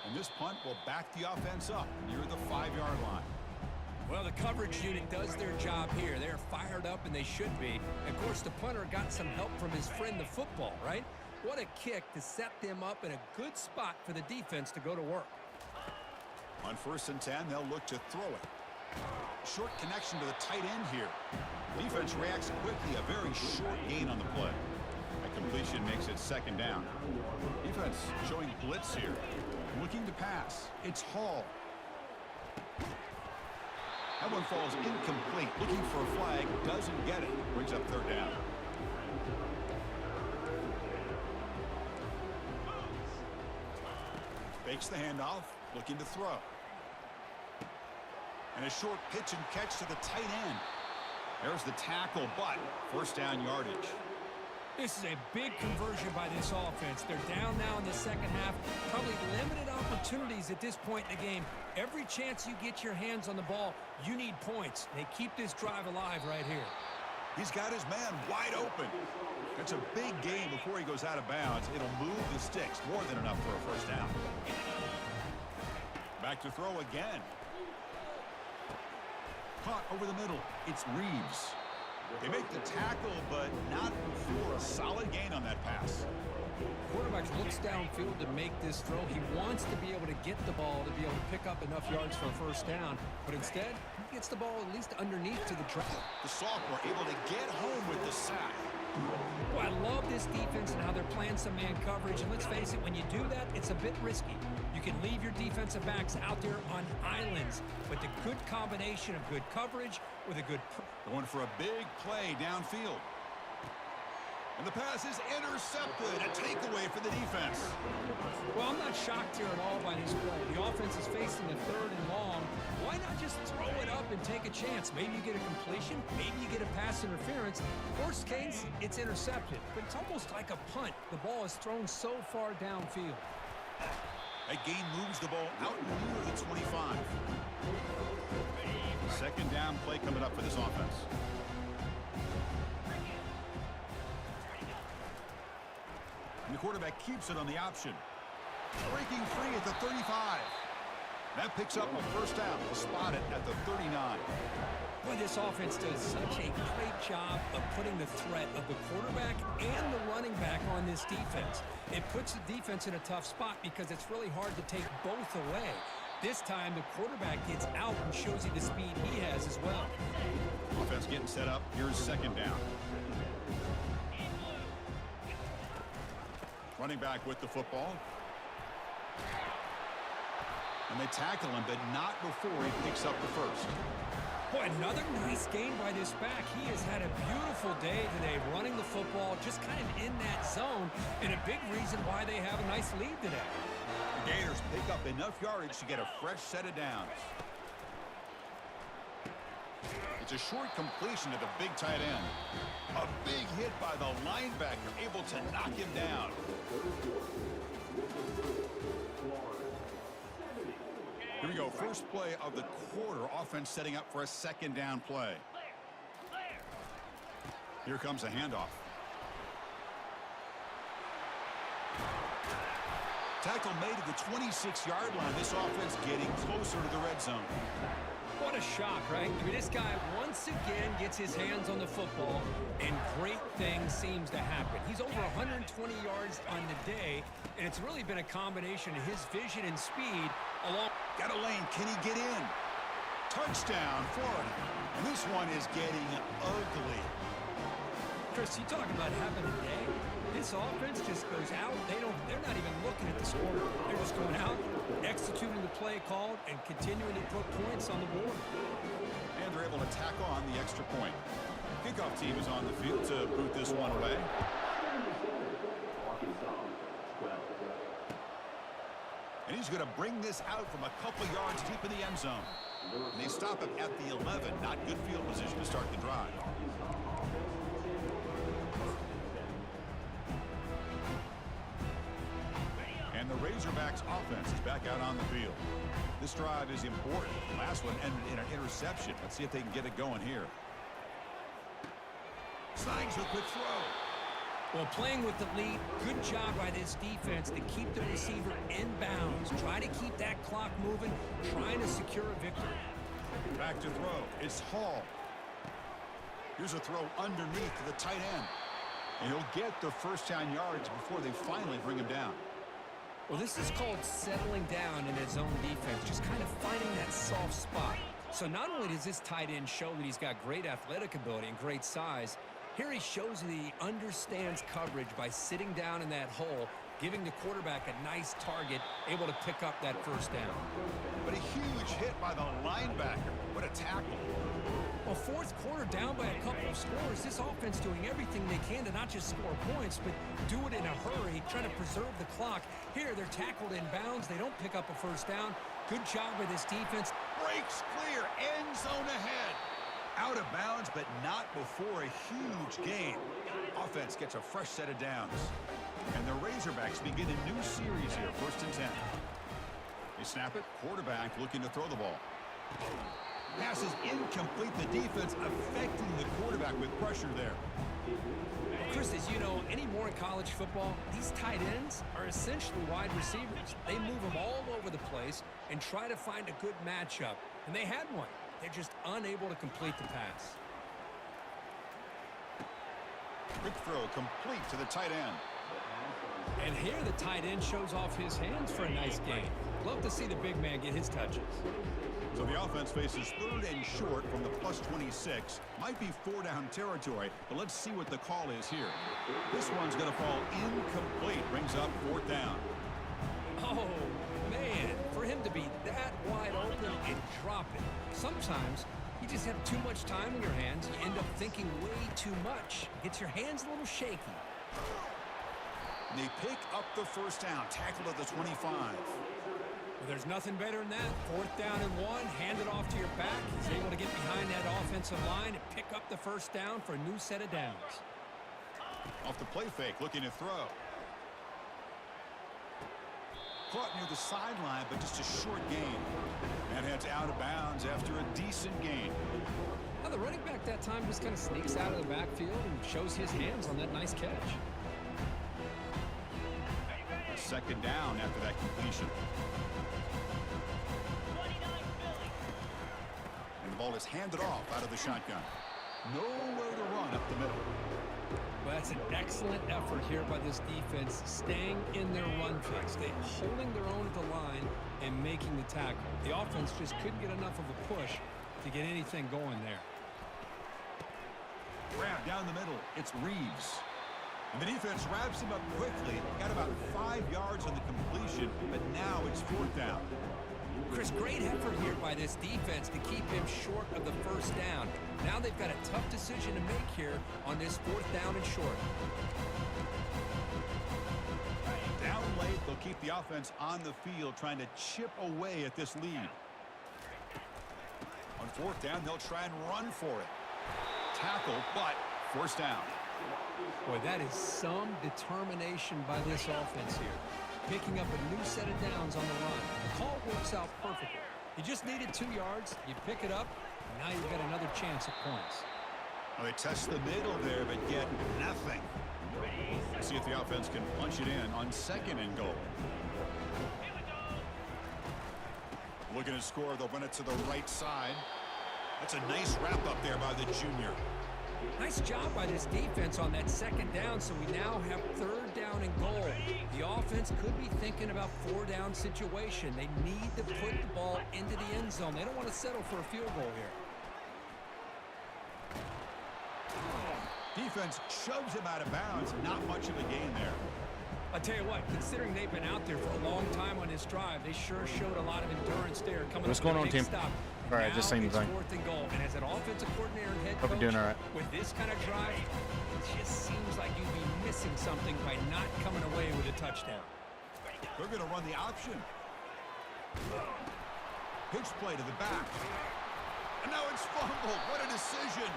And this punt will back the offense up near the 5-yard line. Well, the coverage unit does their job here. They're fired up, and they should be. Of course, the punter got some help from his friend, the football, right? What a kick to set them up in a good spot for the defense to go to work. On 1st and 10, they'll look to throw it. Short connection to the tight end here. Defense reacts quickly, a very short gain on the play. A completion makes it 2nd down. Defense showing blitz here. Looking to pass. It's Hall. That one falls incomplete. Looking for a flag. Doesn't get it. Brings up 3rd down. Fakes the handoff. Looking to throw. And a short pitch and catch to the tight end. There's the tackle, but 1st down yardage. This is a big conversion by this offense. They're down now in the 2nd half. Probably limited opportunities at this point in the game. Every chance you get your hands on the ball, you need points. They keep this drive alive right here. He's got his man wide open. That's a big gain before he goes out of bounds. It'll move the sticks. More than enough for a 1st down. Back to throw again. Caught over the middle. It's Reeves. They make the tackle, but not before a solid gain on that pass. Quarterback looks downfield to make this throw. He wants to be able to get the ball to be able to pick up enough yards for a 1st down, but instead, he gets the ball at least underneath to the track. The sophomore able to get home with the sack. Well, I love this defense and how they're playing some man coverage, and let's face it, when you do that, it's a bit risky. You can leave your defensive backs out there on islands, but the good combination of good coverage with a good... Going for a big play downfield. And the pass is intercepted. A takeaway for the defense. Well, I'm not shocked here at all by this play. The offense is facing a 3rd and long. Why not just throw it up and take a chance? Maybe you get a completion. Maybe you get a pass interference. Worst case, it's intercepted. But it's almost like a punt. The ball is thrown so far downfield. That gain moves the ball out near the 25. 2nd down play coming up for this offense. And the quarterback keeps it on the option. Breaking free at the 35. That picks up a 1st down. We'll spot it at the 39. Boy, this offense does such a great job of putting the threat of the quarterback and the running back on this defense. It puts the defense in a tough spot because it's really hard to take both away. This time, the quarterback gets out and shows you the speed he has as well. Offense getting set up. Here's 2nd down. Running back with the football. And they tackle him, but not before he picks up the 1st. Boy, another nice gain by this back. He has had a beautiful day today running the football, just kind of in that zone, and a big reason why they have a nice lead today. The Gators pick up enough yardage to get a fresh set of downs. It's a short completion to the big tight end. A big hit by the linebacker, able to knock him down. Here we go, first play of the quarter. Offense setting up for a 2nd down play. Here comes a handoff. Tackle made at the 26-yard line. This offense getting closer to the red zone. What a shock, right? I mean, this guy once again gets his hands on the football, and great things seems to happen. He's over 120 yards on the day, and it's really been a combination of his vision and speed along. Got a lane. Can he get in? Touchdown, Florida. And this one is getting ugly. Chris, you talking about having a day? This offense just goes out. They're not even looking at the score. They're just going out, executing the play called, and continuing to put points on the board. And they're able to tack on the extra point. Kickoff team is on the field to boot this one away. And he's going to bring this out from a couple yards deep in the end zone. And they stop him at the 11. Not good field position to start the drive. Razorbacks offense is back out on the field. This drive is important. Last one ended in an interception. Let's see if they can get it going here. Signs a quick throw. Well, playing with the lead, good job by this defense to keep the receiver in bounds. Try to keep that clock moving, trying to secure a victory. Back to throw. It's Hall. Here's a throw underneath to the tight end. And he'll get the first down yards before they finally bring him down. Well, this is called settling down in his own defense, just kind of finding that soft spot. So not only does this tight end show that he's got great athletic ability and great size, here he shows that he understands coverage by sitting down in that hole, giving the quarterback a nice target, able to pick up that first down. But a huge hit by the linebacker. What a tackle. Well, fourth quarter down by a couple of scores. This offense doing everything they can to not just score points, but do it in a hurry, trying to preserve the clock. Here, they're tackled in bounds. They don't pick up a first down. Good job by this defense. Breaks clear. End zone ahead. Out of bounds, but not before a huge gain. Offense gets a fresh set of downs. And the Razorbacks begin a new series here, 1st and 10. They snap it. Quarterback looking to throw the ball. Pass is incomplete. The defense affecting the quarterback with pressure there. Well, Chris, as you know, anymore in college football, these tight ends are essentially wide receivers. They move them all over the place and try to find a good matchup. And they had one. They're just unable to complete the pass. Quick throw complete to the tight end. And here the tight end shows off his hands for a nice gain. Love to see the big man get his touches. So the offense faces 3rd and short from the +26. Might be 4-down territory, but let's see what the call is here. This one's going to fall incomplete. Brings up 4th down. Oh, man, for him to be that wide open and drop it. Sometimes you just have too much time in your hands. You end up thinking way too much. Gets your hands a little shaky. They pick up the first down. Tackled at the 25. Well, there's nothing better than that. 4th down and 1. Hand it off to your back. He's able to get behind that offensive line and pick up the first down for a new set of downs. Off the play fake, looking to throw. Caught near the sideline, but just a short gain. And heads out of bounds after a decent gain. Now the running back that time just kind of sneaks out of the backfield and shows his hands on that nice catch. 2nd down after that completion. And the ball is handed off out of the shotgun. Nowhere to run up the middle. Well, that's an excellent effort here by this defense, staying in their run fix. They're holding their own at the line and making the tackle. The offense just couldn't get enough of a push to get anything going there. Grab down the middle. It's Reeves. And the defense wraps him up quickly. Got about 5 yards on the completion, but now it's 4th down. Chris, great effort here by this defense to keep him short of the first down. Now they've got a tough decision to make here on this 4th down and short. Down late, they'll keep the offense on the field, trying to chip away at this lead. On 4th down, they'll try and run for it. Tackle, but forced down. Boy, that is some determination by this offense here. Picking up a new set of downs on the run. The call works out perfectly. You just needed 2 yards. You pick it up, and now you've got another chance at points. Well, they test the middle there, but get nothing. Let's see if the offense can punch it in on 2nd and goal. Looking to score, they'll run it to the right side. That's a nice wrap up there by the junior. Nice job by this defense on that 2nd down, so we now have 3rd down and goal. The offense could be thinking about 4-down situation. They need to put the ball into the end zone. They don't want to settle for a field goal here. Defense shoves him out of bounds. Not much of a gain there. I tell you what, considering they've been out there for a long time on this drive, they sure showed a lot of endurance there. What's going on, team? All right, just same thing. 4th and goal, and as an offensive coordinator and head Hope coach, you're doing all right. with this kind of drive, it just seems like you'd be missing something by not coming away with a touchdown. They're going to run the option. Pitch play to the back. And now it's fumbled. What a decision.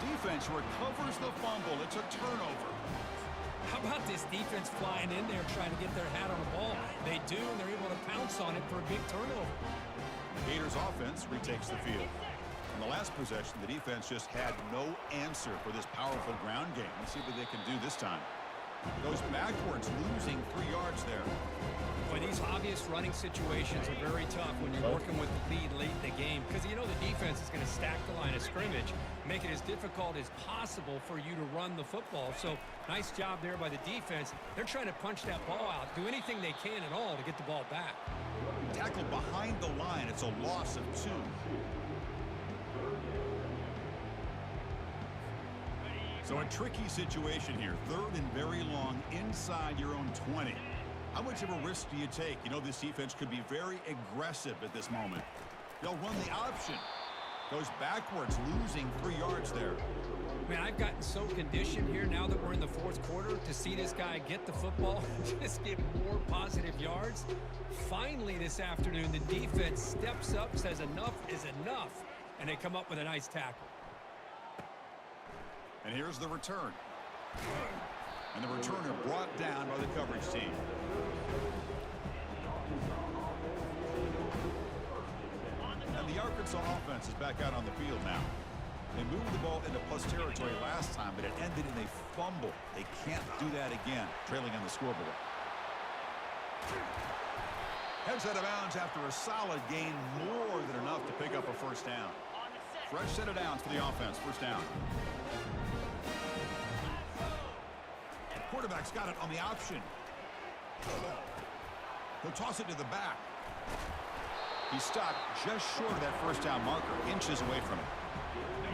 Defense recovers the fumble. It's a turnover. How about this defense flying in there trying to get their hat on the ball? They do, and they're able to pounce on it for a big turnover. Gators offense retakes the field. In the last possession, the defense just had no answer for this powerful ground game. Let's see what they can do this time. Goes backwards, losing 3 yards there. Boy, these obvious running situations are very tough when you're working with the lead late in the game, because you know the defense is going to stack the line of scrimmage, make it as difficult as possible for you to run the football. So nice job there by the defense. They're trying to punch that ball out, do anything they can at all to get the ball back. Tackled behind the line. It's a loss of 2. So a tricky situation here. 3rd and very long inside your own 20. How much of a risk do you take? You know, this defense could be very aggressive at this moment. They'll run the option. Goes backwards, losing 3 yards there. Man, I've gotten so conditioned here now that we're in the 4th quarter to see this guy get the football and just get more positive yards. Finally this afternoon, the defense steps up, says enough is enough, and they come up with a nice tackle. And here's the return. And the returner brought down by the coverage team. And the Arkansas offense is back out on the field now. They moved the ball into plus territory last time, but it ended in a fumble. They can't do that again, trailing on the scoreboard. Heads out of bounds after a solid gain, more than enough to pick up a first down. Fresh set of downs for the offense, first down. Quarterback's got it on the option. He'll toss it to the back. He's stopped just short of that first down marker, inches away from it.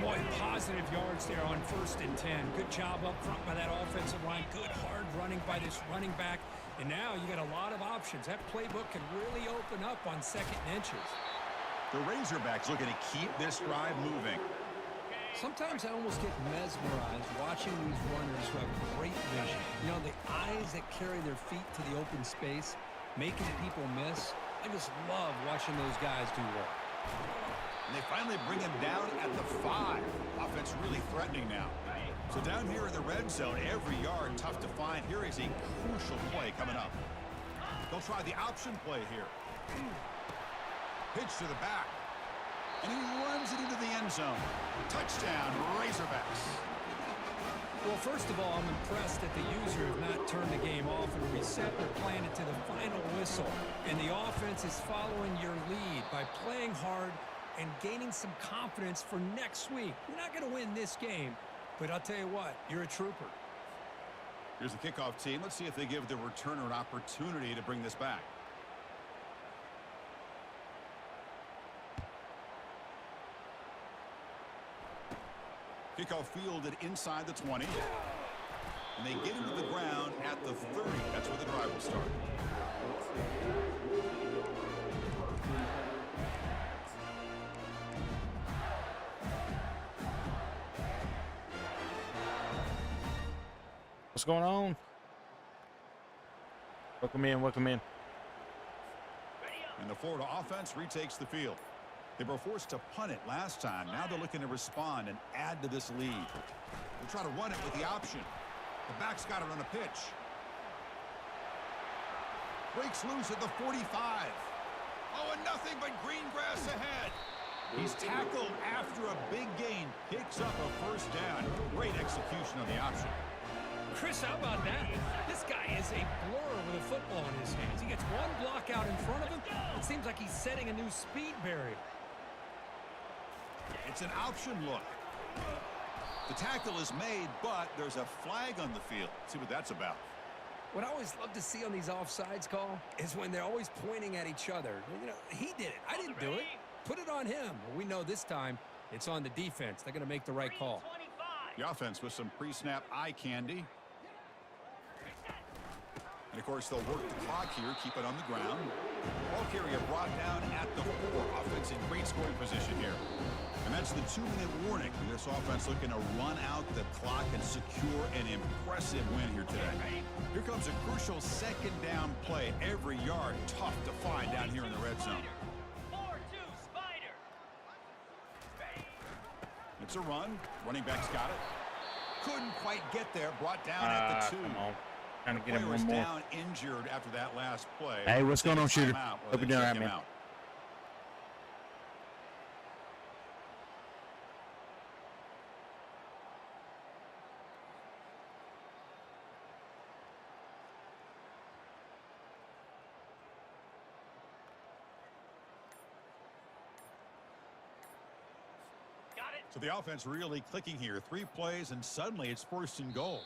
Boy, positive yards there on 1st and 10. Good job up front by that offensive line. Good hard running by this running back. And now you got a lot of options. That playbook can really open up on 2nd and inches. The Razorbacks looking to keep this drive moving. Sometimes I almost get mesmerized watching these runners who have great vision. You know, the eyes that carry their feet to the open space, making people miss. I just love watching those guys do work. And they finally bring him down at the 5. Offense really threatening now. So down here in the red zone, every yard tough to find. Here is a crucial play coming up. They'll try the option play here. Pitch to the back. And he runs it into the end zone. Touchdown, Razorbacks. Well, first of all, I'm impressed that the user have not turned the game off and reset. They're playing it to the final whistle. And the offense is following your lead by playing hard and gaining some confidence for next week. You're not going to win this game, but I'll tell you what, you're a trooper. Here's the kickoff team. Let's see if they give the returner an opportunity to bring this back. Kickoff fielded inside the 20. And they get into the ground at the 30. That's where the drive will start. What's going on? Welcome in, welcome in. And the Florida offense retakes the field. They were forced to punt it last time. Now they're looking to respond and add to this lead. They'll try to run it with the option. The back's got it on a pitch. Breaks loose at the 45. Oh, and nothing but green grass ahead. He's tackled after a big gain. Picks up a first down. Great execution on the option. Chris, how about that? This guy is a blur with a football in his hands. He gets one block out in front of him. It seems like he's setting a new speed barrier. It's an option look. The tackle is made, but there's a flag on the field. Let's see what that's about. What I always love to see on these offsides call is when they're always pointing at each other. You know, he did it. I didn't do it. Put it on him. Well, we know this time it's on the defense. They're going to make the right call. The offense with some pre-snap eye candy. And, of course, they'll work the clock here, keep it on the ground. Ball carrier brought down at the 4. Offense in great scoring position here. And that's the 2-minute warning. This offense looking to run out the clock and secure an impressive win here today. Here comes a crucial 2nd down play. Every yard tough to find down here in the red zone. It's a run. Running back's got it. Couldn't quite get there. Brought down at the 2. Trying to The get him player one is more. down injured after that last play. Hey, what's going on, shooter? Timeout while Hope they you're doing check all right, him man. out. So the offense really clicking here. 3 plays, and suddenly it's 1st and goal.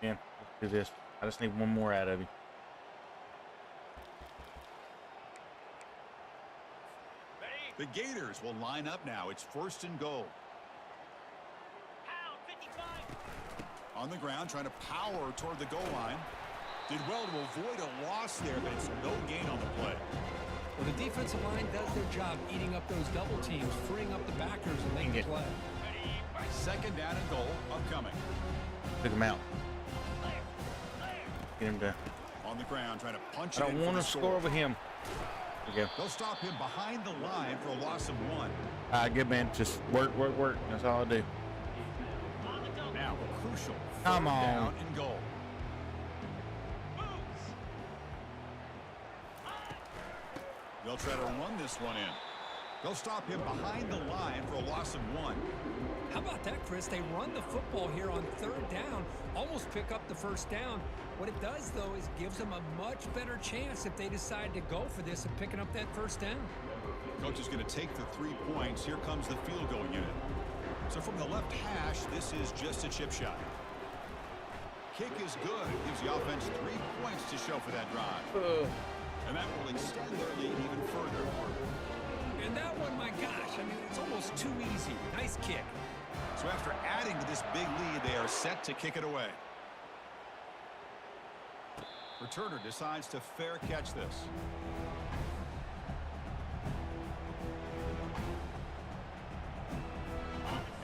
Man, let's do this. I just need one more out of you. The Gators will line up now. It's 1st and goal. On the ground, trying to power toward the goal line. Did well to avoid a loss there, but it's no gain on the play. Well, the defensive line does their job eating up those double teams, freeing up the backers and making the play. 2nd down and goal upcoming. Took him out. Get him to. On the ground, trying to punch I it in don't for want the to score over him. There you go. They'll stop him behind the line for a loss of 1. Good man. Just work. That's all I do. Now a crucial Come 3rd on. down and goal. They'll try to run this one in. They'll stop him behind the line for a loss of 1. How about that, Chris? They run the football here on 3rd down, almost pick up the 1st down. What it does, though, is gives them a much better chance if they decide to go for this and picking up that 1st down. Coach is going to take the 3 points. Here comes the field goal unit. So from the left hash, this is just a chip shot. Kick is good. Gives the offense 3 points to show for that drive. And that will extend their lead even further. And that one, my gosh, I mean, it's almost too easy. Nice kick. So after adding to this big lead, they are set to kick it away. Returner decides to fair catch this.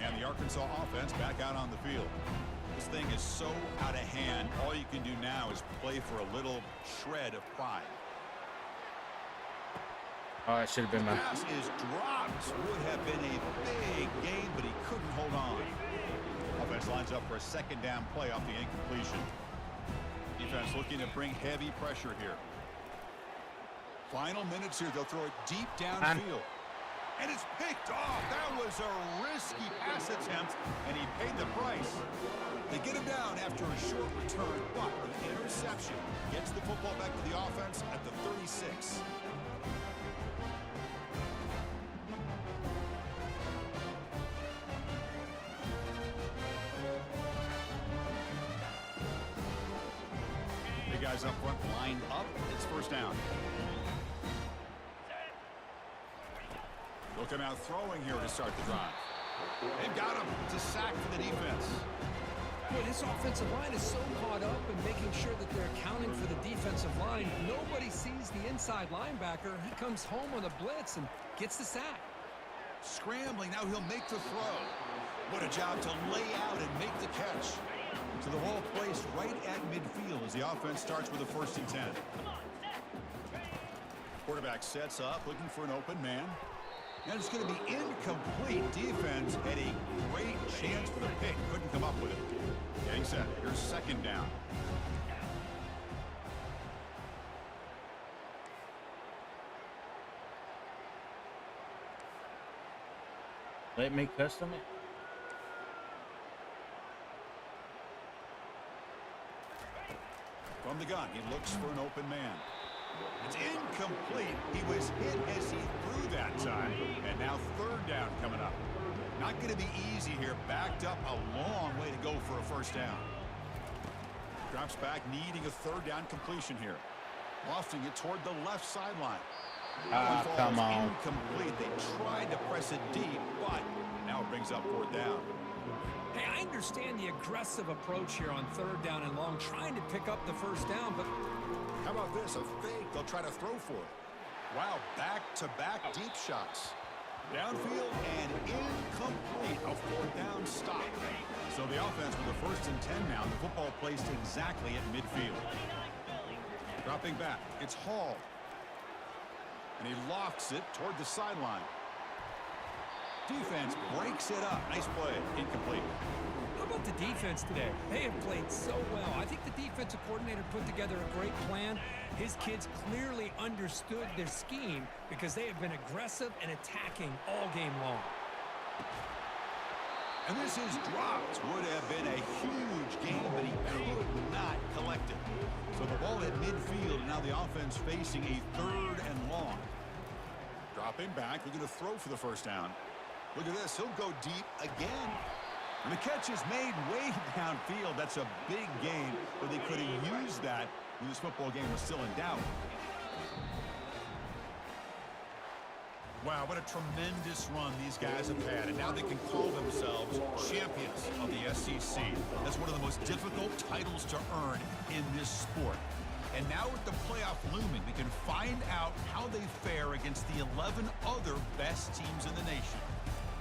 And the Arkansas offense back out on the field. This thing is so out of hand. All you can do now is play for a little shred of pride. Oh, that should have been my. Pass is dropped. Would have been a big gain, but he couldn't hold on. Offense lines up for a 2nd down play off the incompletion. Defense looking to bring heavy pressure here. Final minutes here. They'll throw it deep downfield. And it's picked off. That was a risky pass attempt, and he paid the price. They get him down after a short return, but an interception gets the football back to the offense at the 36. Guys up front lined up. It's 1st down. They'll come out throwing here to start the drive. They've got him to sack for the defense. Boy, this offensive line is so caught up in making sure that they're accounting for the defensive line. Nobody sees the inside linebacker. He comes home on a blitz and gets the sack. Scrambling. Now he'll make the throw. What a job to lay out and make the catch. So the ball placed right at midfield as the offense starts with a 1st and 10. Quarterback sets up, looking for an open man. And it's going to be incomplete. Defense had a great chance for the pick. Couldn't come up with it. Getting set. Here's 2nd down. Let me custom it. From the gun, he looks for an open man. It's incomplete. He was hit as he threw that time. And now 3rd down coming up. Not going to be easy here. Backed up a long way to go for a 1st down. Drops back, needing a 3rd down completion here. Lofting it toward the left sideline. Come on. Incomplete. They tried to press it deep, but now it brings up 4th down. Hey, I understand the aggressive approach here on 3rd down and long, trying to pick up the 1st down, but how about this? A fake. They'll try to throw for it. Wow, back-to-back deep shots. Downfield and incomplete. A 4th down stop. So the offense with the 1st and 10 now. The football placed exactly at midfield. Dropping back. It's Hall. And he lofts it toward the sideline. Defense breaks it up. Nice play. Incomplete. How about the defense today? They have played so well. I think the defensive coordinator put together a great plan. His kids clearly understood their scheme because they have been aggressive and attacking all game long. And this is dropped. Would have been a huge game, but he could not collect it. So the ball at midfield, and now the offense facing a 3rd and long. Dropping back, looking to throw for the first down. Look at this. He'll go deep again. And the catch is made way downfield. That's a big gain, but they could have used that when this football game was still in doubt. Wow, what a tremendous run these guys have had, and now they can call themselves champions of the SEC. That's one of the most difficult titles to earn in this sport. And now with the playoff looming, we can find out how they fare against the 11 other best teams in the nation.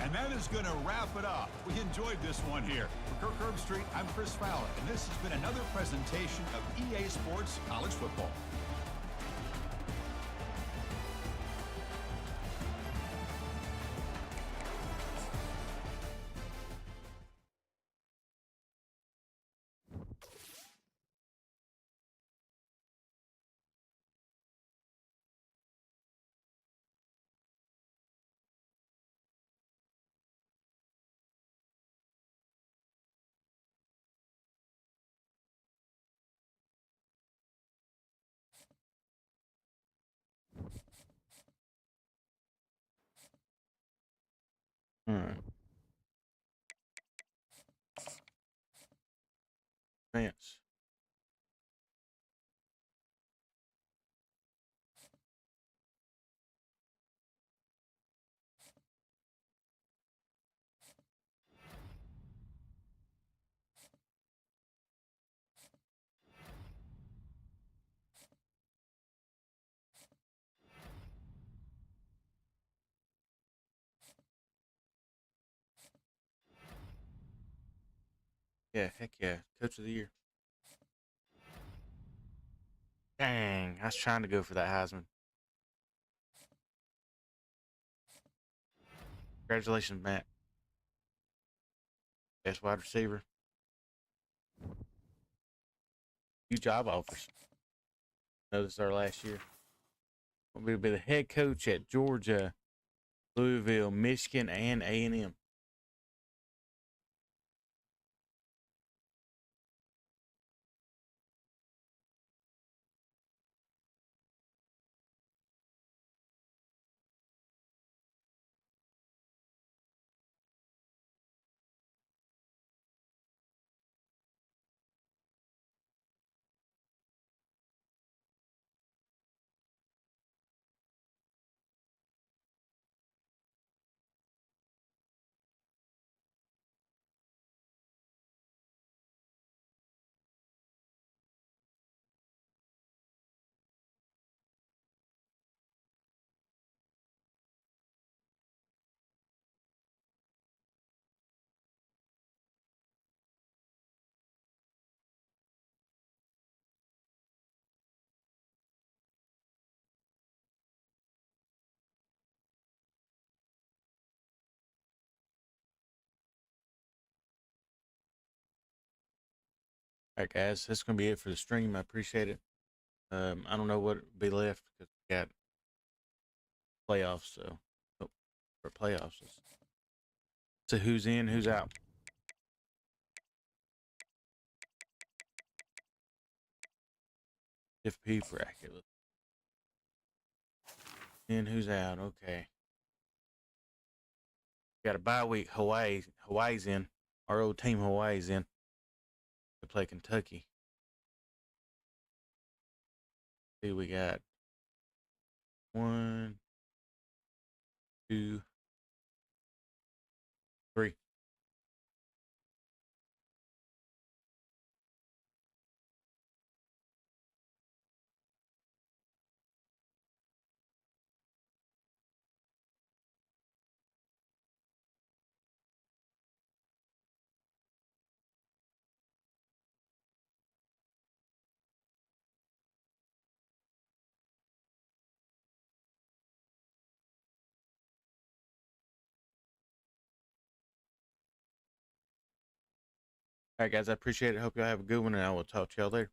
And that is going to wrap it up. We enjoyed this one here. For Kirk Herbstreit, I'm Chris Fowler, and this has been another presentation of EA Sports College Football. All right. Vance. Yeah, heck yeah. Coach of the year. Dang, I was trying to go for that Heisman. Congratulations, Matt. Best wide receiver. Few job offers. No, this is our last year. We'll be the head coach at Georgia, Louisville, Michigan, and A&M. All right, guys, that's going to be it for the stream. I appreciate it. I don't know what will be left because we got playoffs, so for playoffs. So who's in, who's out? FP bracket. In, who's out? Okay. Got a bye week. Hawaii's in. Our old team Hawaii's in. They play Kentucky. See, we got 1, 2, 3. All right, guys, I appreciate it. Hope y'all have a good one, and I will talk to y'all later.